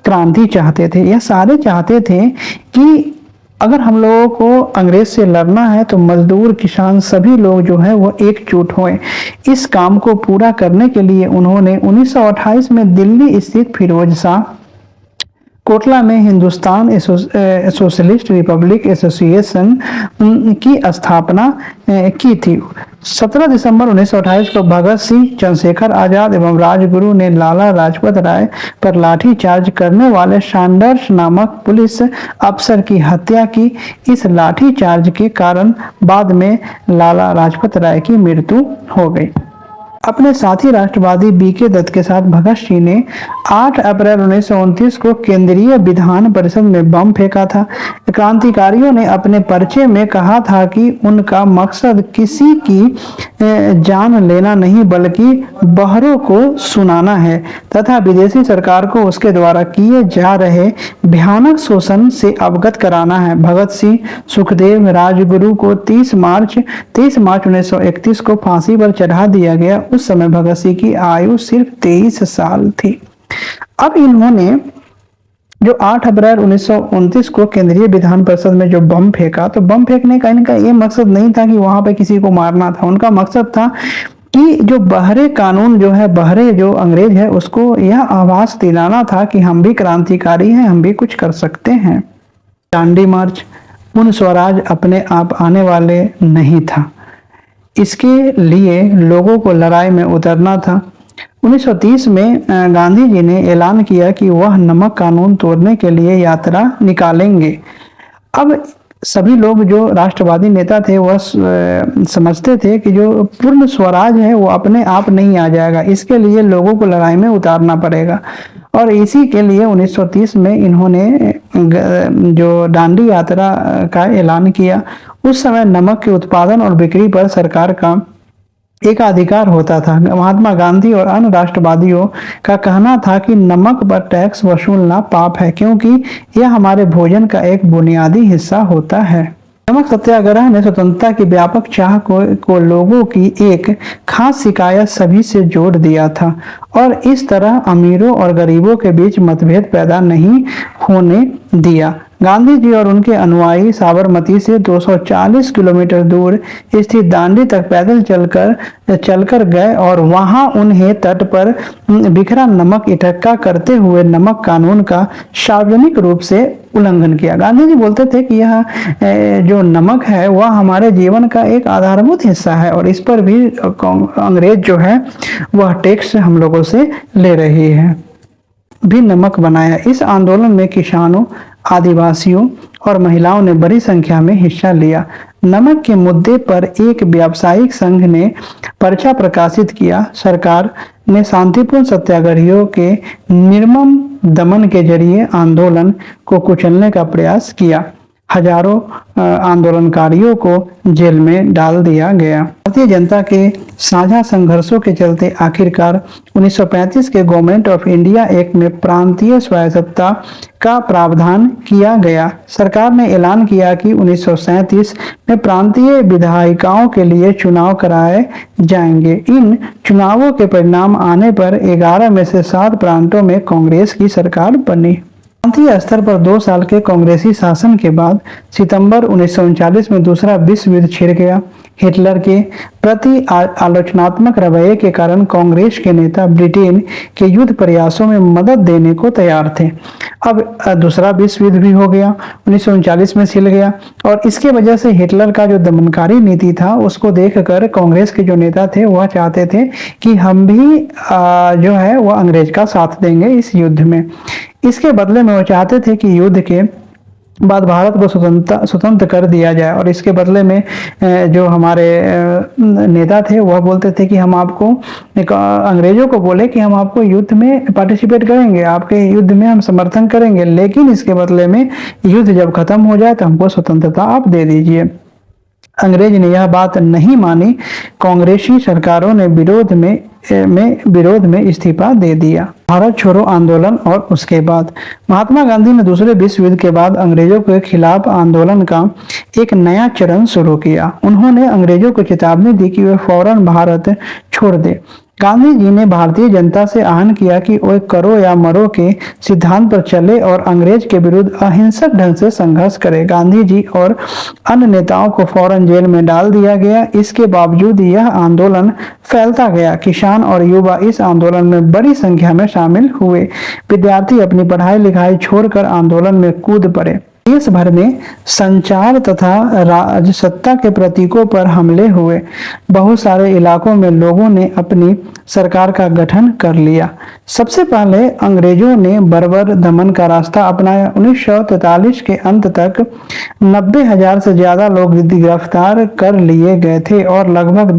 क्रांति चाहते थे। यह सारे चाहते थे कि अगर हम लोगों को अंग्रेज से लड़ना है तो मजदूर, किसान सभी लोग जो है वो एकजुट हों। इस काम को पूरा करने के लिए उन्होंने 1928 में दिल्ली स्थित फिरोज शाह कोटला में हिंदुस्तान सोशलिस्ट रिपब्लिक एसोसिएशन की स्थापना की थी। 17 दिसंबर 1928 को भगत सिंह, चंद्रशेखर आजाद एवं राजगुरु ने लाला लाजपत राय पर लाठीचार्ज करने वाले सैंडर्स नामक पुलिस अफसर की हत्या की। इस लाठीचार्ज के कारण बाद में लाला लाजपत राय की मृत्यु हो गई। अपने साथी राष्ट्रवादी BK दत्त के साथ भगत सिंह ने 8 अप्रैल 1929 को केंद्रीय विधान परिषद में बम फेंका था। क्रांतिकारियों ने अपने पर्चे में कहा था कि उनका मकसद किसी की जान लेना नहीं बल्कि बहरों को सुनाना है तथा विदेशी सरकार को उसके द्वारा किए जा रहे भयानक शोषण से अवगत कराना है। भगत सिंह, सुखदेव, राजगुरु को 23 मार्च 1931 को फांसी पर चढ़ा दिया गया। उस समय भगत सिंह की आयु सिर्फ 23 साल थी। अब इन्होंने जो 8 अप्रैल 1929 को केंद्रीय विधान परिषद में जो बम फेंका, तो बम फेंकने का इनका ये मकसद नहीं था कि वहां पे किसी को मारना था। उनका मकसद था कि जो बहरे कानून जो है, बहरे जो अंग्रेज है, उसको यह आभास दिलाना था कि हम भी क्रांतिकारी हैं, हम भी कुछ कर सकते हैं। दांडी मार्च पूर्ण स्वराज अपने आप आने वाले नहीं था। इसके लिए लोगों को लड़ाई में उतरना था। 1930 में गांधी जी ने ऐलान किया कि वह नमक कानून तोड़ने के लिए यात्रा निकालेंगे। अब सभी लोग जो राष्ट्रवादी नेता थे वह समझते थे कि जो पूर्ण स्वराज है वो अपने आप नहीं आ जाएगा, इसके लिए लोगों को लड़ाई में उतारना पड़ेगा। और इसी के लिए 1930 में इन्होंने जो दांडी यात्रा का ऐलान किया। उस समय नमक के उत्पादन और बिक्री पर सरकार का एक अधिकार होता था। महात्मा गांधी और अन्य राष्ट्रवादियों का कहना था कि नमक पर टैक्स वसूलना पाप है, क्योंकि यह हमारे भोजन का एक बुनियादी हिस्सा होता है। नमक सत्याग्रह ने स्वतंत्रता की व्यापक चाह को लोगों की एक खास शिकायत सभी से जोड़ दिया था और इस तरह अमीरों और गरीबों के बीच मतभेद पैदा नहीं होने दिया। गांधी जी और उनके अनुयायी साबरमती से 240 किलोमीटर दूर स्थित दांडी तक पैदल चलकर गए और वहां उन्हें तट पर बिखरा नमक इकट्ठा करते हुए नमक कानून का सार्वजनिक रूप से उल्लंघन किया। गांधी जी बोलते थे कि यह जो नमक है वह हमारे जीवन का एक आधारभूत हिस्सा है और इस पर भी अंग्रेज जो है वह टैक्स हम लोगों से ले रही है। भी नमक बनाया। इस आंदोलन में किसानों, आदिवासियों और महिलाओं ने बड़ी संख्या में हिस्सा लिया। नमक के मुद्दे पर एक व्यावसायिक संघ ने पर्चा प्रकाशित किया। सरकार ने शांतिपूर्ण सत्याग्रहियों के निर्मम दमन के जरिए आंदोलन को कुचलने का प्रयास किया। हजारों आंदोलनकारियों को जेल में डाल दिया गया। भारतीय जनता के साझा संघर्षों के चलते आखिरकार 1935 के गवर्नमेंट ऑफ इंडिया एक्ट में प्रांतीय स्वायत्तता का प्रावधान किया गया। सरकार ने ऐलान किया कि 1937 में प्रांतीय विधायिकाओं के लिए चुनाव कराए जाएंगे। इन चुनावों के परिणाम आने पर 11 में से 7 प्रांतों में कांग्रेस की सरकार बनी। प्रांतीय स्तर पर 2 साल के कांग्रेसी शासन के बाद सितंबर 1939 में दूसरा विश्व युद्ध छिड़ गया। हिटलर के प्रति आलोचनात्मक रवैये के कारण कांग्रेस के नेता ब्रिटेन के युद्ध प्रयासों में मदद देने को तैयार थे। अब दूसरा विश्व युद्ध भी हो गया, 1939 में छिड़ गया और इसके वजह से हिटलर का जो दमनकारी नीति था उसको देखकर कांग्रेस के जो नेता थे वह चाहते थे कि हम भी जो है वह अंग्रेज का साथ देंगे इस युद्ध में। इसके बदले में वो चाहते थे कि युद्ध के बाद भारत को स्वतंत्र कर दिया जाए और इसके बदले में जो हमारे नेता थे वह बोलते थे कि हम आपको अंग्रेजों को बोले कि हम आपको युद्ध में पार्टिसिपेट करेंगे, आपके युद्ध में हम समर्थन करेंगे, लेकिन इसके बदले में युद्ध जब खत्म हो जाए तो हमको स्वतंत्रता आप दे दीजिए। अंग्रेज ने यह बात नहीं मानी। कांग्रेसी सरकारों ने विरोध में इस्तीफा दे दिया। भारत छोड़ो आंदोलन और उसके बाद महात्मा गांधी ने दूसरे विश्व युद्ध के बाद अंग्रेजों के खिलाफ आंदोलन का एक नया चरण शुरू किया। उन्होंने अंग्रेजों को चेतावनी दी कि वे फौरन भारत छोड़ दे। गांधी जी ने भारतीय जनता से आह्वान किया कि वे करो या मरो के सिद्धांत पर चले और अंग्रेज के विरुद्ध अहिंसक ढंग से संघर्ष करे। गांधी जी और अन्य नेताओं को फौरन जेल में डाल दिया गया। इसके बावजूद यह आंदोलन फैलता गया। किसान और युवा इस आंदोलन में बड़ी संख्या में शामिल हुए। विद्यार्थी अपनी पढ़ाई लिखाई छोड़कर आंदोलन में कूद पड़े। देश भर में संचार तथा राजसत्ता के प्रतीकों पर हमले हुए। बहुत सारे इलाकों में लोगों ने अपनी सरकार का गठन कर लिया। सबसे पहले अंग्रेजों ने बर्बर दमन का रास्ता अपनाया। 1943 के अंत तक 90,000 से ज्यादा लोग गिरफ्तार कर लिए गए थे और लगभग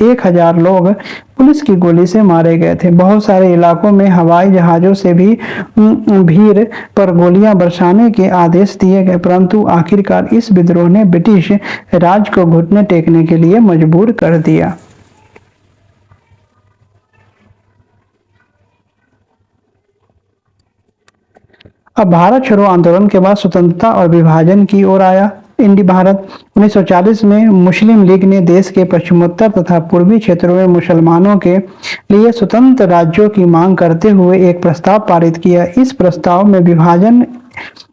1,000 लोग पुलिस की गोली से मारे गए थे। बहुत सारे इलाकों में हवाई जहाजों से भी भीड़ पर गोलियां बरसाने के आदेश दिए गए, परंतु आखिरकार इस विद्रोह ने ब्रिटिश राज को घुटने टेकने के लिए मजबूर कर दिया। अब भारत छोड़ो आंदोलन के बाद स्वतंत्रता और विभाजन की ओर आया। इंडी भारत 1940 में मुस्लिम लीग ने देश के पश्चिमोत्तर तथा पूर्वी क्षेत्रों में मुसलमानों के लिए स्वतंत्र राज्यों की मांग करते हुए एक प्रस्ताव पारित किया। इस प्रस्ताव में विभाजन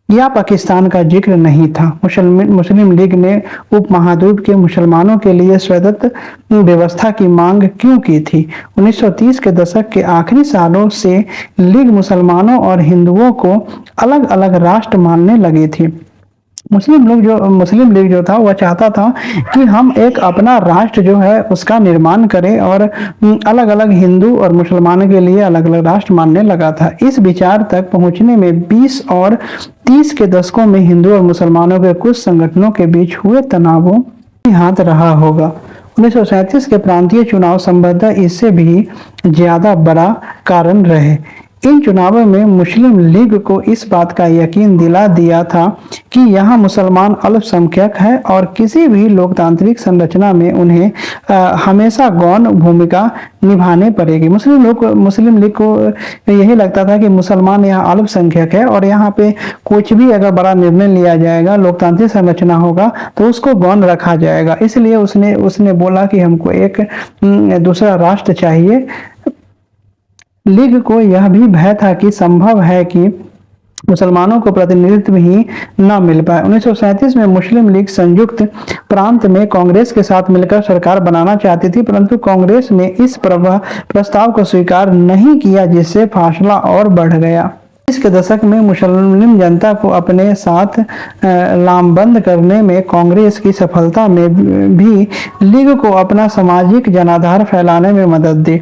या पाकिस्तान का जिक्र नहीं था। मुस्लिम लीग ने उपमहाद्वीप के मुसलमानों के लिए स्वायत्त व्यवस्था की मांग क्यों की थी? 1930 के दशक के आखिरी सालों से लीग मुसलमानों और हिंदुओं को अलग अलग राष्ट्र मानने लगी थी। मुस्लिम लीग जो था वह चाहता था कि हम एक अपना राष्ट्र जो है उसका निर्माण करें और अलग अलग हिंदू और मुसलमानों के लिए अलग अलग राष्ट्र मानने लगा था। इस विचार तक पहुंचने में 20 और 30 के दशकों में हिंदू और मुसलमानों के कुछ संगठनों के बीच हुए तनावों हाथ रहा होगा। 1937 के प्रांतीय चुनाव संभवतः इससे भी ज्यादा बड़ा कारण रहे। इन चुनावों में मुस्लिम लीग को इस बात का यकीन दिला दिया था कि यहाँ मुसलमान अल्पसंख्यक है और किसी भी लोकतांत्रिक संरचना में उन्हें हमेशा गौण भूमिका निभाने पड़ेगी। मुस्लिम लीग को यही लगता था कि मुसलमान यहाँ अल्पसंख्यक है और यहाँ पे कुछ भी अगर बड़ा निर्णय लिया जाएगा, लोकतांत्रिक संरचना होगा तो उसको गौण रखा जाएगा। इसलिए उसने बोला कि हमको एक दूसरा राष्ट्र चाहिए। लीग को यह भी भय था कि संभव है कि मुसलमानों को प्रतिनिधित्व ही न मिल पाए। 1937 में मुस्लिम लीग संयुक्त प्रांत में कांग्रेस के साथ मिलकर सरकार बनाना चाहती थी, परंतु कांग्रेस ने इस प्रस्ताव को स्वीकार नहीं किया, जिससे फासला और बढ़ गया। इसके दशक में मुस्लिम जनता को अपने साथ लामबंद करने में कांग्रेस की सफलता में भी लीग को अपना सामाजिक जनाधार फैलाने में मदद दी।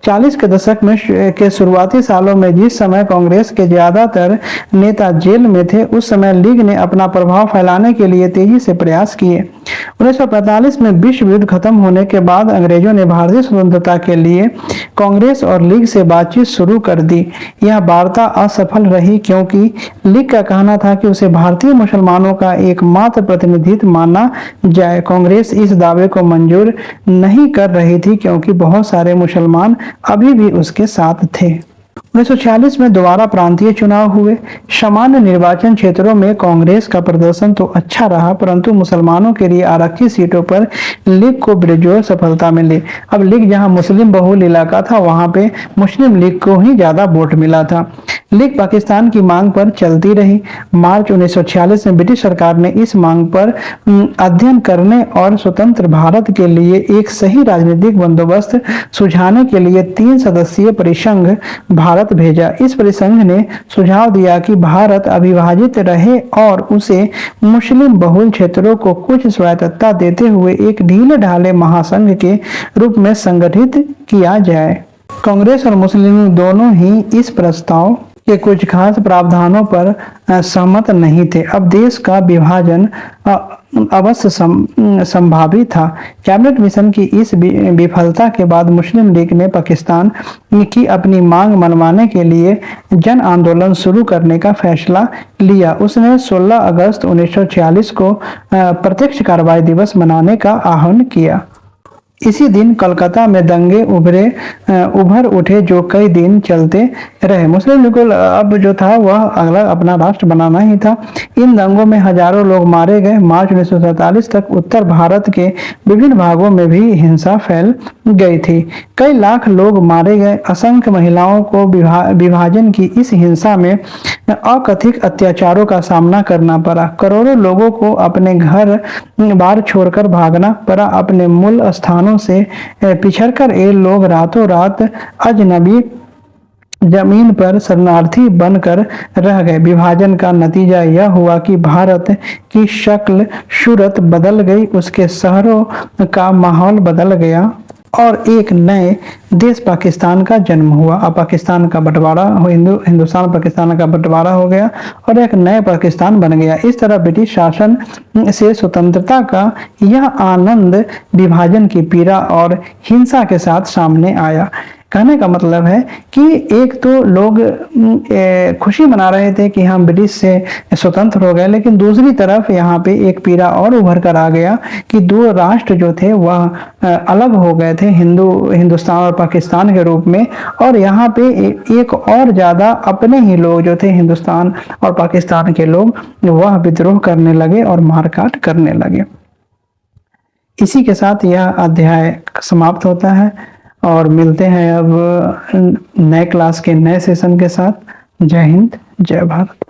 40 के दशक में के शुरुआती सालों में जिस समय कांग्रेस के ज्यादातर नेता जेल में थे, उस समय लीग ने अपना प्रभाव फैलाने के लिए तेजी से प्रयास किए। 1945 में विश्व युद्ध खत्म होने के बाद अंग्रेजों ने भारतीय स्वतंत्रता के लिए कांग्रेस और लीग से बातचीत शुरू कर दी। यह वार्ता असफल रही क्योंकि लीग का कहना था कि उसे भारतीय मुसलमानों का एकमात्र प्रतिनिधित्व माना जाए। कांग्रेस इस दावे को मंजूर नहीं कर रही थी क्योंकि बहुत सारे मुसलमान अभी भी उसके साथ थे। 1946 में दोबारा प्रांतीय चुनाव हुए। सामान्य निर्वाचन क्षेत्रों में कांग्रेस का प्रदर्शन तो अच्छा रहा, परंतु मुसलमानों के लिए आरक्षित सीटों पर लीग को बेजोर सफलता मिली। अब लीग जहां मुस्लिम बहुल इलाका था, वहां पे मुस्लिम लीग को ही ज्यादा वोट मिला था। लीग पाकिस्तान की मांग पर चलती रही। मार्च 1946 में ब्रिटिश सरकार ने इस मांग पर अध्ययन करने और स्वतंत्र भारत के लिए एक सही राजनीतिक बंदोबस्त सुझाने के लिए 3 सदस्यीय परिसंघ भारत भेजा। इस परिसंघ ने सुझाव दिया कि भारत अविभाजित रहे और उसे मुस्लिम बहुल क्षेत्रों को कुछ स्वायत्तता देते हुए एक ढीले ढाले महासंघ के रूप में संगठित किया जाए। कांग्रेस और मुस्लिम लीग दोनों ही इस प्रस्ताव के कुछ खास प्रावधानों पर सहमत नहीं थे। अब देश का विभाजन अवश्य संभावित था। कैबिनेट मिशन की इस विफलता के बाद मुस्लिम लीग ने पाकिस्तान की अपनी मांग मनवाने के लिए जन आंदोलन शुरू करने का फैसला लिया। उसने 16 अगस्त 1946 को प्रत्यक्ष कार्रवाई दिवस मनाने का आह्वान किया। इसी दिन कोलकाता में दंगे उभर उठे जो कई दिन चलते रहे। मुस्लिम लीग को अब जो था वह अगला अपना राष्ट्र बनाना ही था। इन दंगों में हजारों लोग मारे गए। मार्च 1947 तक उत्तर भारत के विभिन्न भागों में भी हिंसा फैल गई थी। कई लाख लोग मारे गए। असंख्य महिलाओं को विभाजन की इस हिंसा में अकथित अत्याचारों का सामना करना पड़ा। करोड़ों लोगों को अपने घर बार छोड़कर भागना पड़ा। अपने मूल स्थानों से पिछड़कर ये लोग रातों रात अजनबी जमीन पर शरणार्थी बनकर रह गए। विभाजन का नतीजा यह हुआ कि भारत की शक्ल सूरत बदल गई, उसके शहरों का माहौल बदल गया और एक नए देश पाकिस्तान का जन्म हुआ। अब पाकिस्तान का बंटवारा हिंदुस्तान पाकिस्तान का बंटवारा हो गया और एक नए पाकिस्तान बन गया। इस तरह ब्रिटिश शासन से स्वतंत्रता का यह आनंद विभाजन की पीड़ा और हिंसा के साथ सामने आया। कहने का मतलब है कि एक तो लोग खुशी मना रहे थे कि हम ब्रिटिश से स्वतंत्र हो गए, लेकिन दूसरी तरफ यहाँ पे एक पीड़ा और उभर कर आ गया कि दो राष्ट्र जो थे वह अलग हो गए थे, हिंदुस्तान और पाकिस्तान के रूप में। और यहाँ पे एक और ज्यादा अपने ही लोग जो थे हिंदुस्तान और पाकिस्तान के लोग, वह विद्रोह करने लगे और मारकाट करने लगे। इसी के साथ यह अध्याय समाप्त होता है और मिलते हैं अब नए क्लास के नए सेशन के साथ। जय हिंद, जय भारत।